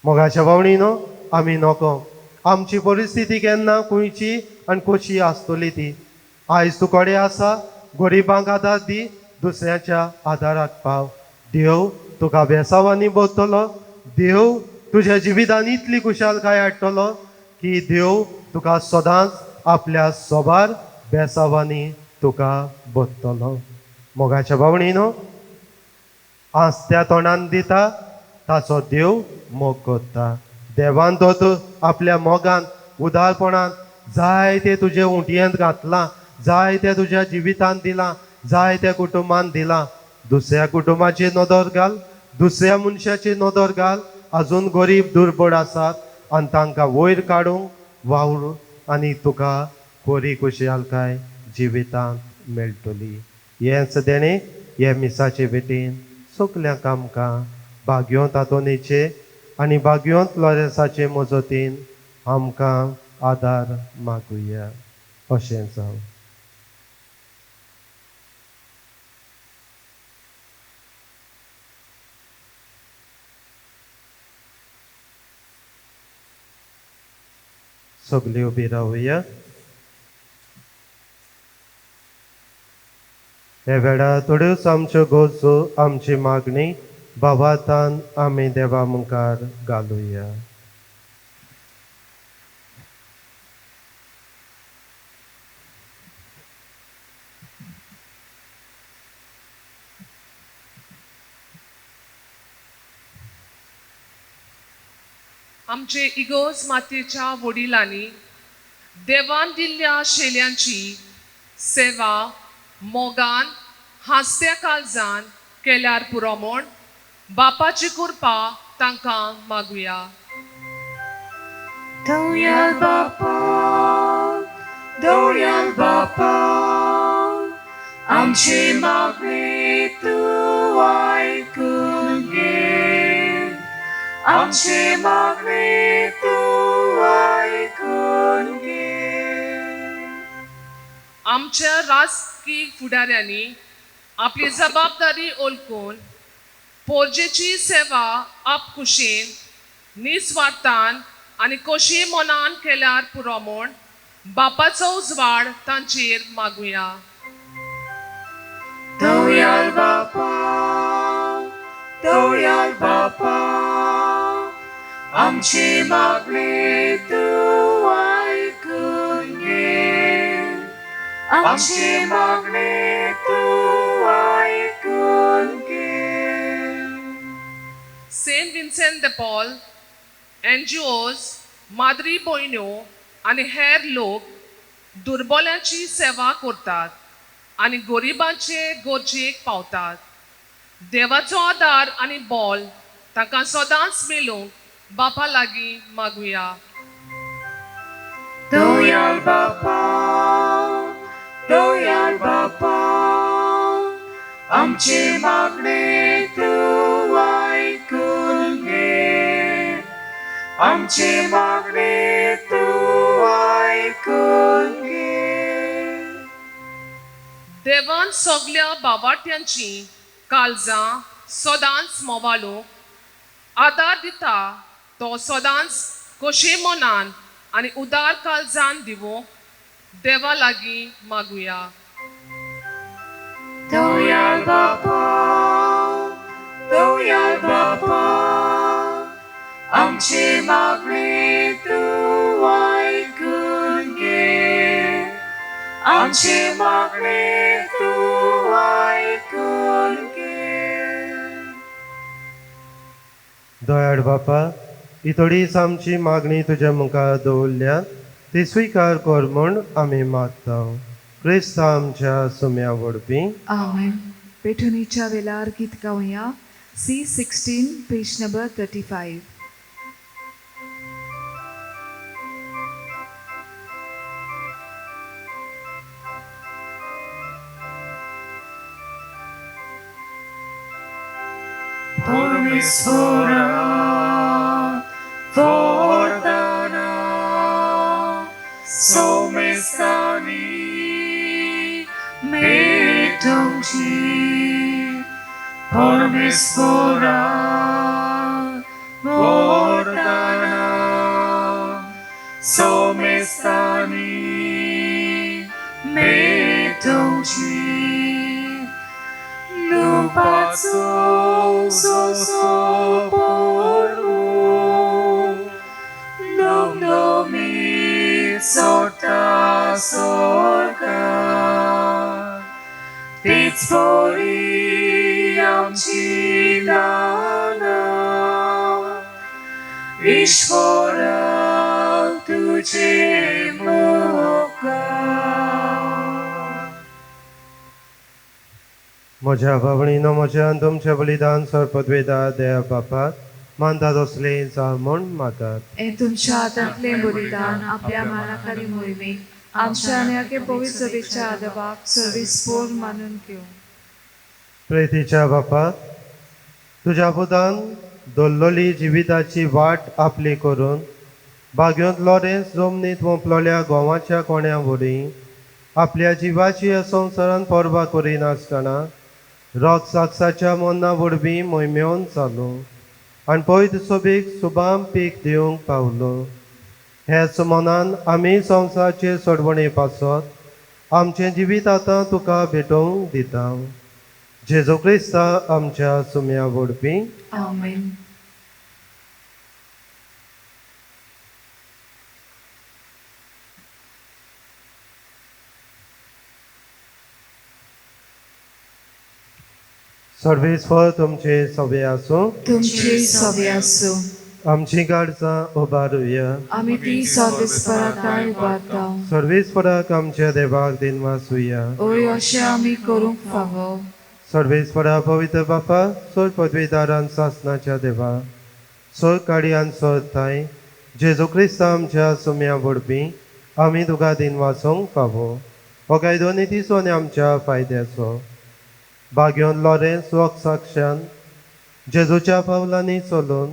[SPEAKER 3] मोगाच्या भावणीनो आमी नको आमची परिस्थिती केन्ना खंयची आनी कशी आसतली ती आयज तूं कोडे आसा गरिबांक आदार दी दुसऱ्याच्या आदाराक पाव देव तुका बेसावांनी भोंवतलो देव तुज्या जिवितान इतली खुशालकाय हाडटलो की देव तुका सदांच आपल्या सोबार बेसावांनी तुका भोंवतलो मोगाच्या भावणीनो आस्त्या तोंडान दिता ताचो देव मोग करता देवान दोत आपल्या मोगान उदारपणान जाय ते तुजे उंटयेंत घातलां जाय ते तुज्या जिवितान दिलां जाय त्या कुटुंबान दिलां दुसऱ्या कुटुंबाची नदर घाल दुसऱ्या मनशाची नदर घाल अजून गरीब दुर्बळ आसात आनी तांकां वयर काडूंक वावर आनी तुका बरी खुशालकाय जिवितांत मेळटली हेंच देणे हे मिसाचे भेटेन सगल्यांक आमकां भाग्यो तातोनीचे आनी भाग्यो फ्लोरेन्साचे मजतीन आमकां आदार मागुया अशें जावं सगळीं उबी रावया हे वेळार थोड्योच आमच्यो गरजो आमची मागणी बाबातान आमी देवा मुखार घालुया
[SPEAKER 4] आमचे इगोज मातेच्या वडिलांनी देवान दिल्ल्या शेल्यांची सेवा मोगान हास्त्या काळजान केल्यार पुरो म्हूण बापाची कृपा तांकां मागुया
[SPEAKER 2] Dorial Bapa, आमची मागणी तूं आयकून घे आमची मागणी तूं आयकून घे
[SPEAKER 4] आमच्या राजकी फुडाऱ्यांनी आपली जबाबदारी ओळखून पोरजेची सेवा आपकुशीन निस्वार्थान आनी खोशी मनान केल्यार पुरो म्हूण बापाचो उजवाड तांचेर मागुया
[SPEAKER 2] Dorial Bapa, आमची मागणी तूं आयकून घे आमची मागणी तूं आयकून घे
[SPEAKER 4] saint Vincent de Paul NGOs माद्री भयण्यो आनी हेर लोक दुर्बलांची सेवा करतात आनी गरिबांचे गरजेक पावतात देवाचो आदार आनी बोल तांकां सदांच मेळूंक बापा लागीं मागुया
[SPEAKER 2] Dorial Bapa, आमची मागणी तूं आयकून घे आमची मागणी तूं आयकून घे
[SPEAKER 4] देवान सगल्या बावाट्यांची काळजां सदांच मोवाळूंक आदार दिता तो सदांच खोशे मनान आनी उदार काळजान दिवूंक देवा लागीं मागुया
[SPEAKER 2] Dorial Bapa, आमची मागणी तूं आयकून घे आमची मागणी तूं आयकून घे
[SPEAKER 3] दयाळ बापा ही थोडीच आमची मागणी तुज्या मुखार दवरल्या ती स्विकार कर म्हूण आमी मागता क्रिस्त आमच्या सुम्या वडपी
[SPEAKER 1] Amen. पेठणीच्या वेळार गीत गावया C16 page number 35
[SPEAKER 2] Permesora, Vordana, Somestani, Metonci, Permesora, Vordana, Somestani, Metonci. lupaso sosopormo, lumlumit sorta sorga, Pitspori amci dana, Ishvara tujhe muka.
[SPEAKER 3] म्हज्या भावणीनो म्हज्यान तुमचें बलिदान सर्पद्वेदा देया बापाक मानता तसलें जावं म्हूण मागात.
[SPEAKER 1] हे तुमच्या हातांतले बलिदान आपल्या मानाखाली मोहिमेक आमच्या आनी पवित्र सभेच्या आदवाक सर्विस्पोर मानून घेऊ.
[SPEAKER 3] प्रेतीच्या बापाक तुज्या पुतान दल्लोली जिविताची वाट आपली करून बागेंत लॉरेन्स जमनीत मोपलोल्या गोवाच्या कोण्या वरी आपल्या जिवाची ह्या संवसारान परवा करिनासतना रोग साक्षाच्या मना वरवीं मोहिमेवन चालू आनी पयत सोबीक सुबाम पीक दिवंक पावलो. हेच मनान आमी संवसाराचे सोडवणे पासत आमचें जिवीत आतां तुका भेटोवंक दिता. जेजू क्रिस्ता आमच्या सुम्या वरवीं
[SPEAKER 1] आमेन.
[SPEAKER 3] सर्वेस्वर तुमचे सवे आसूं.
[SPEAKER 1] तुमची सवे आसूं.
[SPEAKER 3] आमची काळजां उबारुया.
[SPEAKER 1] आमी ती सर्वेस्पराताय उबारता.
[SPEAKER 3] सर्वेस्वराक आमच्या देवाक दिनवासुया.
[SPEAKER 1] ओय अशें आमी करूंक फावो.
[SPEAKER 3] सर्वेस्वरा पवित्र बापा सोर पदवीदारान सासनाच्या देवा सोर काडयान सोर थाय जेजू क्रिस्ता आमच्या सुम्या वरवीं आमी तुका दिनवासोंक फावो. हो कायदो नितीचो आनी आमच्या फायद्याचो. बागेंत लॉरेन्स वॉक साक्षान जेजूच्या पावलांनी चलून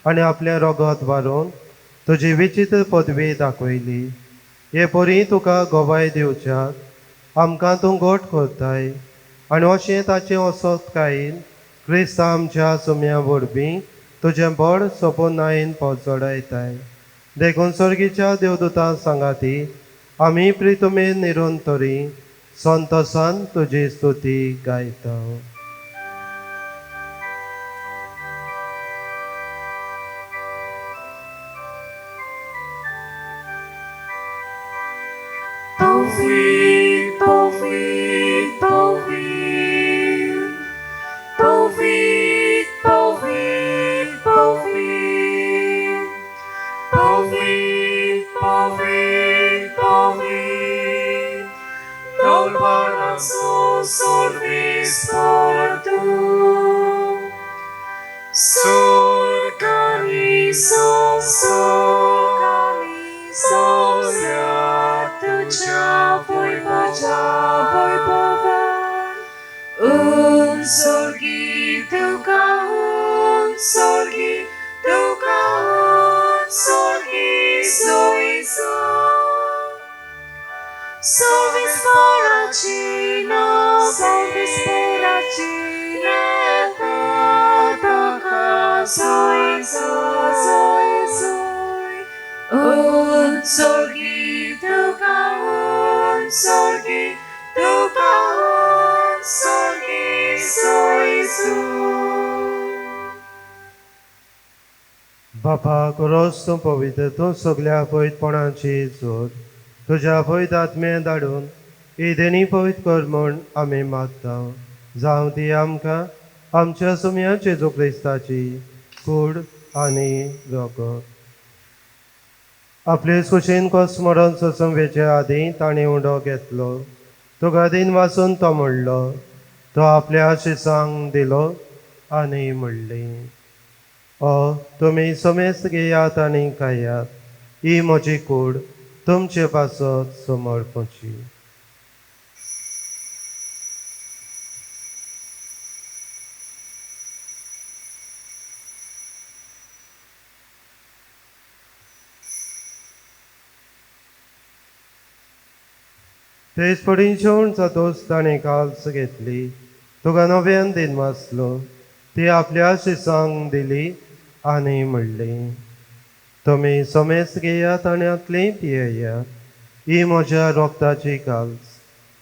[SPEAKER 3] आनी आपल्या रोगांत वारून तुजी विचित्र पदवी दाखयली. हे परी तुका गोवाय दिवच्याक आमकां तूं घोट करताय आनी अशें ताचें वसत कायन क्रिस्ता आमच्या सुम्या वरवीं तुजें बळ सोपोनायेन पोचडायताय. देखून सर्गीच्या देवदूतां सांगाती आमी प्रितुमेर निरंतरी संतोसान तुजी स्तुती गायता.
[SPEAKER 2] Povit, povit, povit, povit, povit, povit, povit, povit, povit, nol paraso sorvis portum, sur cariso, Poi povan, sorgi tuka, sorgi soiso, solvis poracina, taka soiso, sorgi tuka, sorgi soiso.
[SPEAKER 3] बापा रोस तूं पवित्र तूं सगल्या पवित्रपणाची जोड तुज्या पवित्र आत्मे धाडून ईदेनी पवित्र कर म्हूण आमी मागता. जावं ती आमकां आमच्या सुम्या जेजू क्रिस्ताची कूड आनी रगत. आपले सुशेन स्मरण ससंवेचे आदीं ताणें उडो घेतलो. तुका दिन वाचून तो म्हणलो. तो आपल्या शिसांक दिलो आनी म्हणलें तुमी समेस्त घेयात आनी खायात. ही म्हजी कूड तुमचे पासत समर्पची. तेच पडीन जेवण जातोच ताणें काल्स घेतली. तुका नव्यान दिन वाचलो. ती आपल्या शिसांक दिली आनी म्हणलें तुमी समेस्त घेयात आनी आतली पियेयात. ही म्हज्या रोगताची काल्स.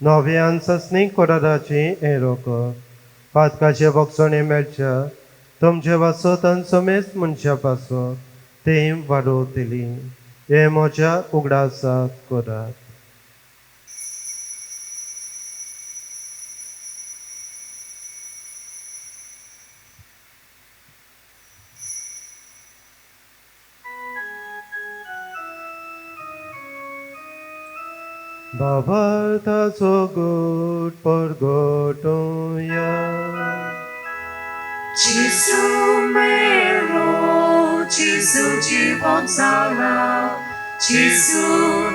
[SPEAKER 3] नव्यान सस्नीक कोराची एरोको पातकाचे बक्षणे मेळच्या तुमचे वासो तन समेस्त मनशा पासो ते वाडोवतली हे म्हज्या उगडासाक करात. Babartazo gut porgotoya.
[SPEAKER 2] Jesu melo, Jesu জীবন সালা, Jesu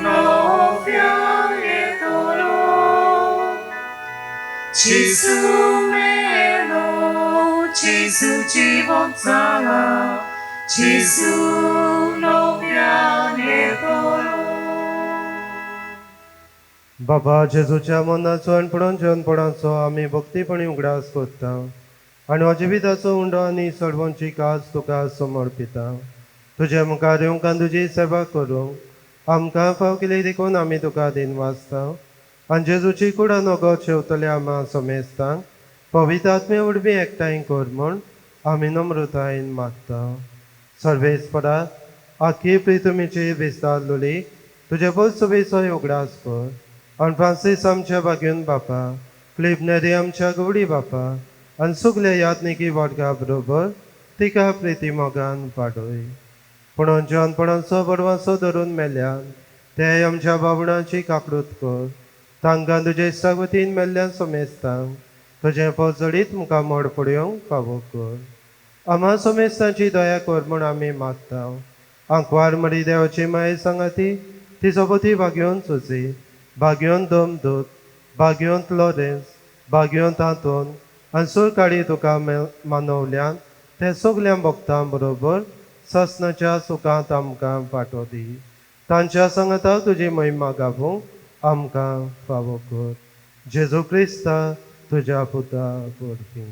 [SPEAKER 2] novia etolo. Jesu melo, Jesu জীবন সালা, Jesu novia etolo.
[SPEAKER 3] बाबा जेजूच्या मनाचो आनी पडोनपणाचो आमी भक्तीपणी उगडास करता आनी हो जिविताचो उंडो आनी सडवंची काज तुका समर्पिता. तुजे मुखार येवंक तुजी सेवा करूंक आमकां फाव केली देखून आमी तुका दिन वाचता आनी जेजूची कुडा नगो शेवतले आमा समेस्तांक पवित्र आत्मे उडबी एकठांय कर म्हूण आमी नम्रतायेन मागता. सर्वेस्परा आख्खी प्रितुमीची विस्तारलोली तुजे पयसो उगडास कर आनी फ्रांसीस आमच्या बागेन बापा, क्लिबनेरी आमच्या गवडी बापा आनी सगल्या यात्निकी वर्गा बरोबर तिका प्रिती मोगान वाडोय. पुणून जेवणपणाचो बडवासो धरून मेल्यान ते आमच्या बाबणाची काकडूत कर. तांकां तुजे इश्टागतीन मेल्ल्या समेस्तांक तुजें पोजडीत मुखार मोड पडयोंक फावो कर. आम्हा समेस्तांची दया कर म्हूण आमी मागता. आंकवार मरी देवाची माये सांगाती तिचो पती भाग्योन सुजी, भाग्योन दोमदूत, भाग्योंत लॉरेन्स, भाग्योंत हातून आनी सूर काडी तुका मानवल्यान ते सगल्या भक्तां बरोबर ससनाच्या सुखांत आमकां वांटो दी. तांच्या सांगाता तुजी महिमा गावूंक आमकां फावो कर. जेजू क्रिस्ता तुज्या पुता परती.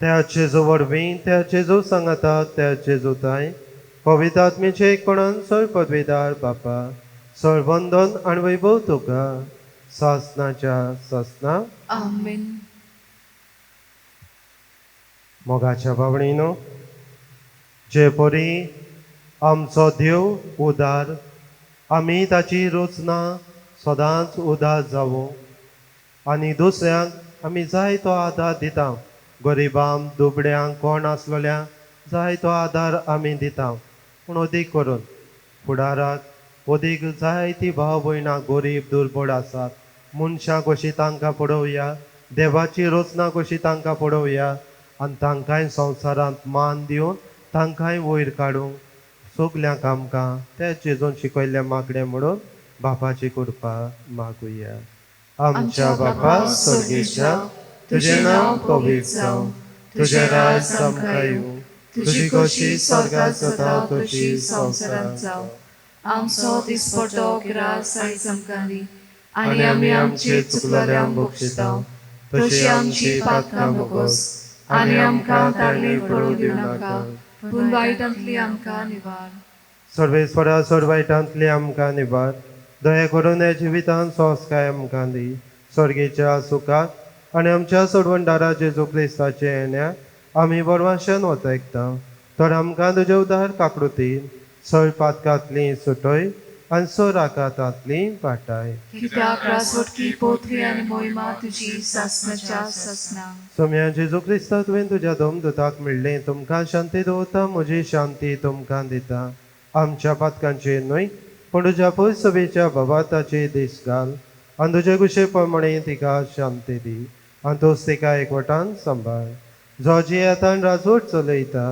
[SPEAKER 3] त्या जेजू वरवीं त्या जेजू सांगाताक त्या जेजूताय पवित्र आत्मेचे एकपणान सर पदवीदार बापा सरबंधन आनी वैभव तुका सासनाच्या ससना
[SPEAKER 1] आमेन.
[SPEAKER 3] मोगाच्या भावणीनो जे परी आमचो देव उदार आमी ताची रोचना सदांच उदार जावूं आनी दुसऱ्यांक आमी जाय तो आदार दिता. गरिबांक दुबड्यांक कोण आसलेल्यांक जाय तो आदार आमी दिता. पूण अदीक करून फुडाराक अदीक जायतीं भाव भयणां गरीब दुर्बळ आसात. मनशां कशीं तांकां पळोवया, देवाची रोचना कशी तांकां पळोवया आनी तांकांय संवसारांत मान दिवन तांकांय वयर काडूंक सगल्यांक आमकां ते जेजून शिकयल्लें मागणें म्हणून बापाची कृपा मागुया. आमच्या बापा सर्गेच्या तुझे नांव पवित्र जावं, तुझे राज सामका येवं, तुजी कशी स्वर्गांत जाता तशी संवसारांत जावं.
[SPEAKER 1] आमचो दिसपटो ग्रास आयज आमकां दी आनी आमी आमचे चुकलेल्यांक बक्षिता तशी आमची पातकां बोगोस आनी आमकां तारणे पडूं दिवं नाका पूण वायटांतली आमकां निवार.
[SPEAKER 3] सर्वेस्परा सर वायटांतली आमकां निवार. दया करून हे जिवितांत संस्कार आमकां दी. स्वर्गेच्या सुखाक आनी आमच्या सोडवणदारा जेजू क्रिस्ताचे येण्याक आमी बरवाशान वतयता. तर आमकां तुजे उदार काकडुतीन सर पातकांतली सुटय आनी सर आकांतांतली वाटाय.
[SPEAKER 1] कित्याक रासवटकी पोथरी आनी मोहिमा तुजी सासनाच्या ससना.
[SPEAKER 3] सोम्या जेजू क्रिस्ता तुवें तुज्या दोमदुताक म्हणलें तुमकां शांती दवरता म्हजी शांती तुमकां दिता. आमच्या पातकांचेर न्हय पूण तुज्या पयस सभेच्या भवाताचेर दीस घाल आनी तुजे कुशे प्रमाणे तिका शांती दी आनी तूंच तिका एकवटान सांबाळ. जो जियेतान राजवट चलयता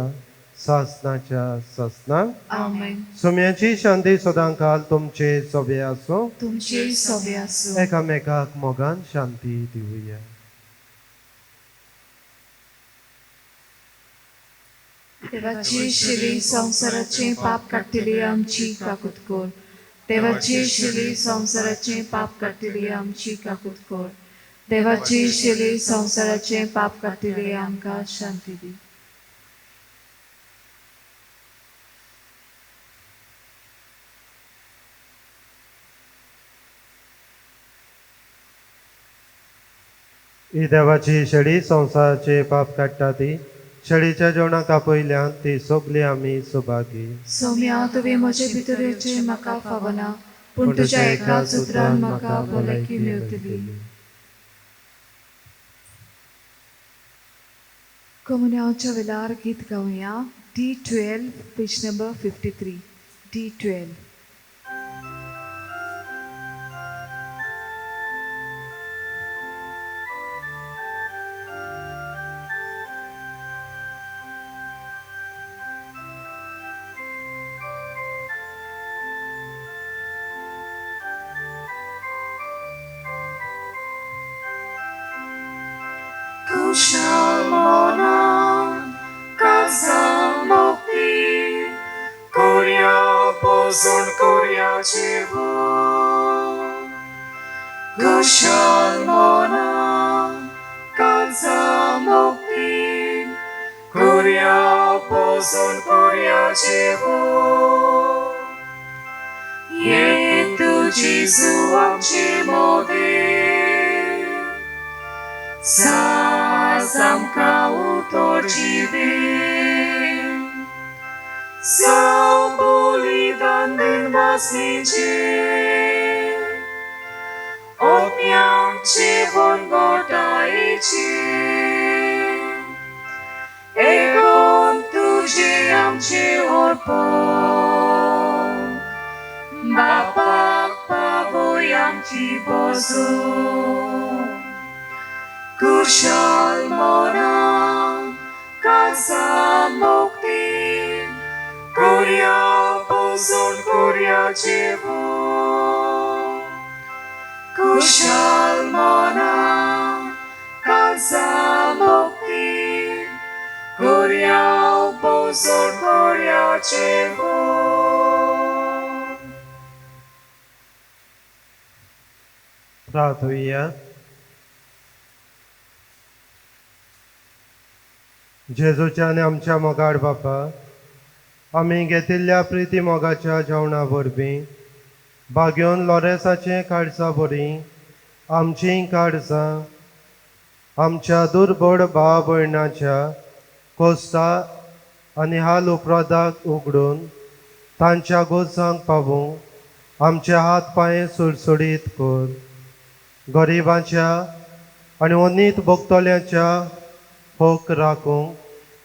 [SPEAKER 3] सासनाच्या ससनाक
[SPEAKER 1] आमेन.
[SPEAKER 3] सोम्याची शांती सदां काल तुमचे सभे आसूं.
[SPEAKER 1] तुमचे सभे आसूं.
[SPEAKER 3] एकामेकाक मोगान शांती दिवया.
[SPEAKER 1] देवाची शिली संवसाराचे पाप काडटली आमची काकूत कोर. देवाची शिली संवसाराचे पाप काडटली आमची काकूत कोर. देवाची शिली संवसाराचे पाप काडटली आमकां शांती दी.
[SPEAKER 3] ही देवाची शेळी संवसाराचे पाप काडटा ती शेळीच्या जेवणाका पयल्यान ती सगळी आमी सुभागी.
[SPEAKER 2] सौम्या तुवें म्हजे भितरेचे म्हाका फावना, पूण तुज्या एकाच उतरान म्हाका भलायकी मेळटली. कमुन्याच्या वेळार गीत गावया. D12 page number 53. D12.
[SPEAKER 1] Kushal mona, kaza mokti, Korea pozon Korea chevo. Kushal mona, kaza mokti, Korea pozon Korea chevo. Ye tu Jesu amche mode. Zamka utorčivi, zaboli danen masniče, odnjamče von godajče, egon tuđe amče orpon, bapak pavojam ti bozon. Kushal mona, kaza mokti, Korea pozon Korea chevo. Kushal mona, kaza mokti, Korea pozon Korea chevo.
[SPEAKER 3] प्रार्थूया. जेजूच्या आनी आमच्या मोगाड बापा, आमी घेतिल्ल्या प्रिती मोगाच्या जेवणा वरवीं बागेवन लोरेसाचें काडसां बरी आमचीं काडसां आमच्या दुर्बळ भाव भयणाच्या कोस्ता आनी हाल उपराधाक उगडून तांच्या गोजांक पावूंक आमचे हात पांय सुडसुडीत कर. गरिबांच्या आनी उनीत भोगतोल्यांच्या होक राखूंक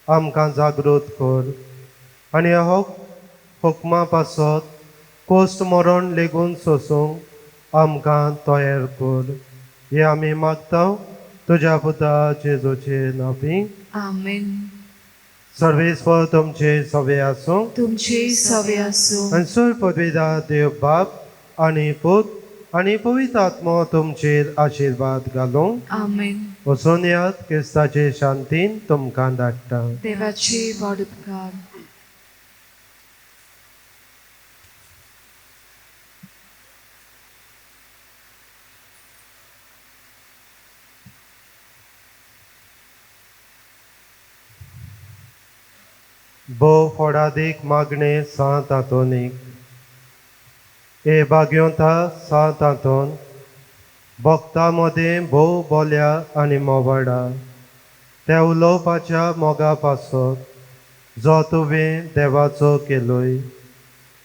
[SPEAKER 3] आमकां जागृत कर आनी हुकमा पासत कोस्ट मरण लेगून सोसूंक आमकां तयार कर. हे आमी मागता तुज्या पुता जेजूचे नांवी.
[SPEAKER 2] आमेन.
[SPEAKER 3] सर्वेस्वर तुमचे सवे आसूं.
[SPEAKER 2] तुमचे सवे आसूं.
[SPEAKER 3] आनी सर पदवीदार देव बाप आनी पूत आनी पवित्र आत्मा तुमचेर आशिर्वाद घालूं.
[SPEAKER 2] आमेन.
[SPEAKER 3] वचून यात क्रिस्ताचे शांतीन तुमकां धाडटा.
[SPEAKER 2] देवाचे व्हड उपकार.
[SPEAKER 3] भोव फोडादीक मागणे सांत हातोनीक ए बाग्योंता सांत हातोन भक्तां मदें भोव बोल्या आनी मोवाडा त्या उलोवपाच्या मोगा पासत जो तुवें देवाचो केलोय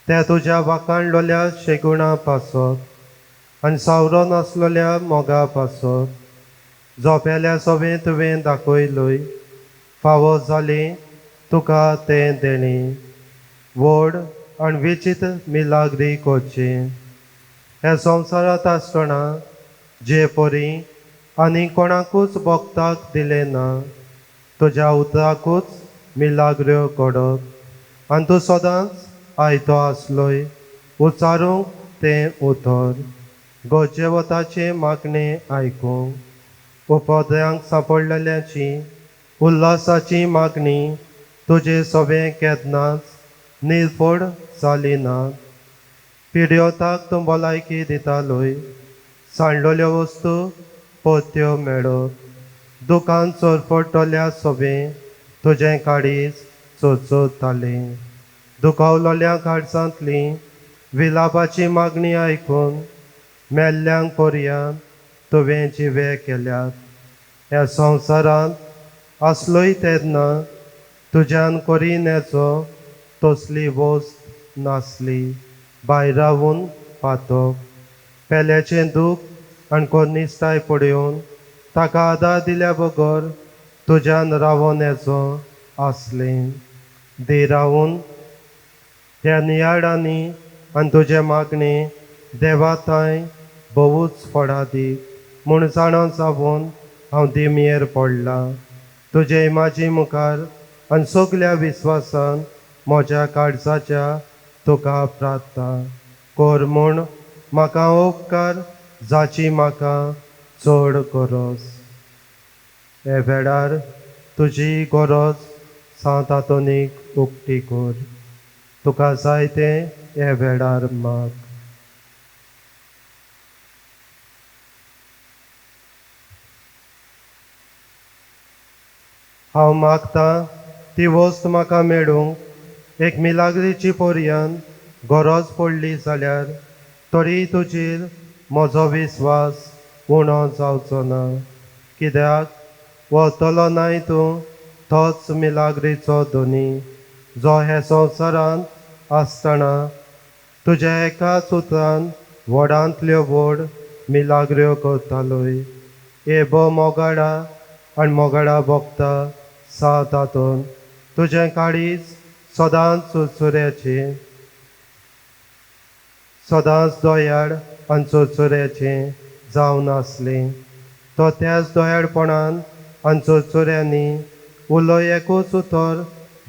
[SPEAKER 3] त्या तुज्या वाखाणलोल्या शेगुणा पासत आनी सावरो नासलोल्या मोगा पासत जोपेल्या सवें तुवें दाखयलोय फावो जाली तुका तें देणी व्हड आनी विचित्र मिलाग्री करची. ह्या संवसारांत आसतना जे परी आनी कोणाकूच भक्ताक दिले ना तुज्या उतराकूच मिलाग्र्यो घडोवप आनी तूं सदांच आयतो आसलोय उचारूंक तें उतर गोचे वताचे मागणे आयकूंक उपद्रयांक सांपडलेल्याची उल्हासाची मागणी तुजे सवें केदनाच निर्फोड जाली ना. पिड्योताक तूं भलायकी दितालोय सांडलोल्यो वस्तू पोत्यो मेळोवप दुकान चोरफोडटोल्या सवें तुजें काडीज चोचोतालें. दुखावलोल्या काडसांतली विलापाची मागणी आयकून मेल्ल्यांक पर्यान तुवें जिवे केल्यात ह्या संवसारांत आसलोय तेन्ना तुज्यान कोरिनेचो तसली वस्त नासली भायर रावून पातोक पेल्याचें दूख आनी कोर्निस्ताय पडून ताका आदार दिल्या बगर तुज्यान रावोन येचो आसलें दे रावून ह्या नियाळांनी आनी तुजे मागणी देवा थंय भोवूच फळां दी म्हूण जाणो जावून हांव दिमयेर पडलां तुजे इमाजी मुखार आनी सगल्या विस्वासान म्हज्या काळजाच्या तुका प्रार्थना कोर म्हूण म्हाका उपकार जाची म्हाका चड गरज हे वेळार तुजी गरज सांत तातूंत उक्ती कर तुका जाय तें हे वेळार माग हांव मागतां ती वस्त म्हाका मेळूंक एक मिलाग्रीची पोरयान गरज पडली जाल्यार तरी तुजेर म्हजो विस्वास उणो जावचो ना कित्याक वतलो नाय तूं तोच मिलाग्रीचो धोनी जो हे संवसारांत आसतना तुज्या एकाच उतरान व्हडांतल्यो व्हड मिलाग्र्यो करतालोय एबो मोगाडा आनी मोगाडा भोगता सा तातूंत तुजें काळीज सदांच सुरसुऱ्याचें सदांच दोयाड आनी सुरसुऱ्याचें जावन आसलें तो त्याच दोयाडपणान आनी सुरसुऱ्यांनी उलो एकूच उतर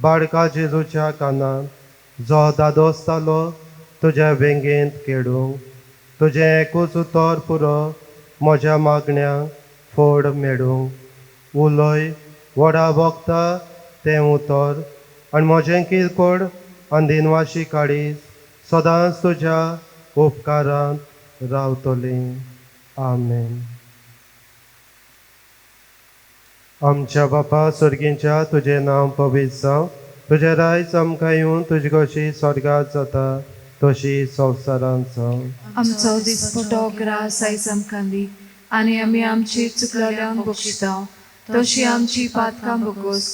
[SPEAKER 3] बाळका जेजूच्या कानांत जो दादोसतालो तुज्या वेंगेंत केडूंक तुजें एकूच उतर पुरो म्हज्या मागण्यांक फड मेळूंक उलोय व्हडा भोगता तें उतर आनी म्हजें किरकोळ आनी दिनवाशी काळीज सदांच तुज्या उपकारांत रावतलीं आमेन आमच्या बापा स्वर्गींच्या तुजें नांव पवित्र जावं तुजें रायज आमकां येवन तुजी कशी स्वर्गांत जाता तशी संवसारांत जावं
[SPEAKER 2] आमचो दिसपटो ग्रास आयज आमकां दी आनी आमी आमची चुकलेल्यांक बक्षिता तशी आमची पातकां बगोस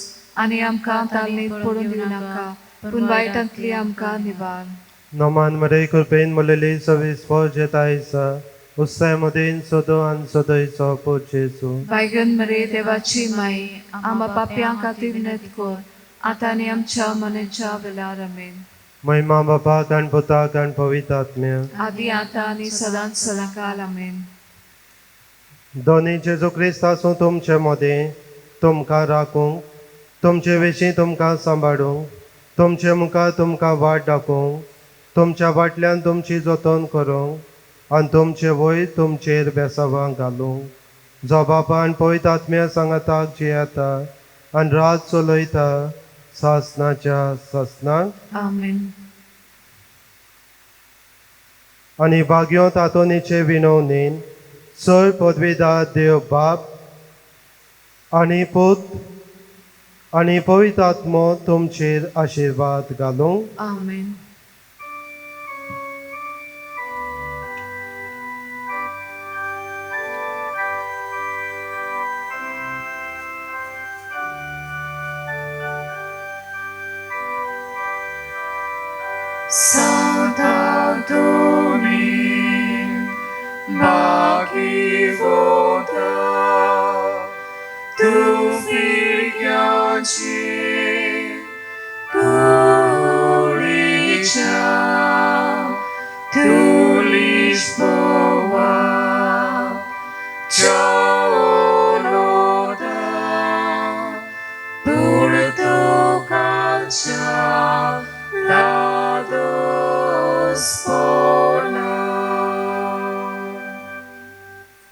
[SPEAKER 2] आनी आमकां तालनीत पडून दिवं नाका पूण वायटांतली आमकां निवार
[SPEAKER 3] नोमान मरे कृपेन मुलेली सविस्फळ जेतायसा उत्साह मदीन सोदो आनी सोदयचो पोट जेजू
[SPEAKER 2] बायगन मरे देवाची माई आमा पाप्यां खातीर नेत कोर आतां आनी आमच्या मनेच्या वेळार आमेन
[SPEAKER 3] महिमा बापाक आनी पुताक आनी पवित्र आत्म्या
[SPEAKER 2] आदी आतां आनी सदांच सदांकाल आमेन
[SPEAKER 3] दोनी जेजू क्रिस्त आसूं तुमचे मदें तुमकां राखूंक तुमचे विशीं तुमकां सांबाळूंक तुमचे मुखार तुमकां वाट दाखोवंक तुमच्या फाटल्यान तुमची जतन करूंक आनी तुमचे वयर तुमचेर बेसावांक घालूंक जो बापा आनी पवित्र आत्म्या सांगाताक जियेता आनी रात चलयता सासनाच्या सासनाक
[SPEAKER 2] आमेन
[SPEAKER 3] आनी भाग्यो तातोनीचे विनवणेन चड पदवीदार देव बाप आनी पूत आनी पवित्र आत्मो तुमचेर आशिर्वाद घालूंक
[SPEAKER 2] आमेन
[SPEAKER 1] Baki voda, tu figliaci, Guricia, tu lisboa,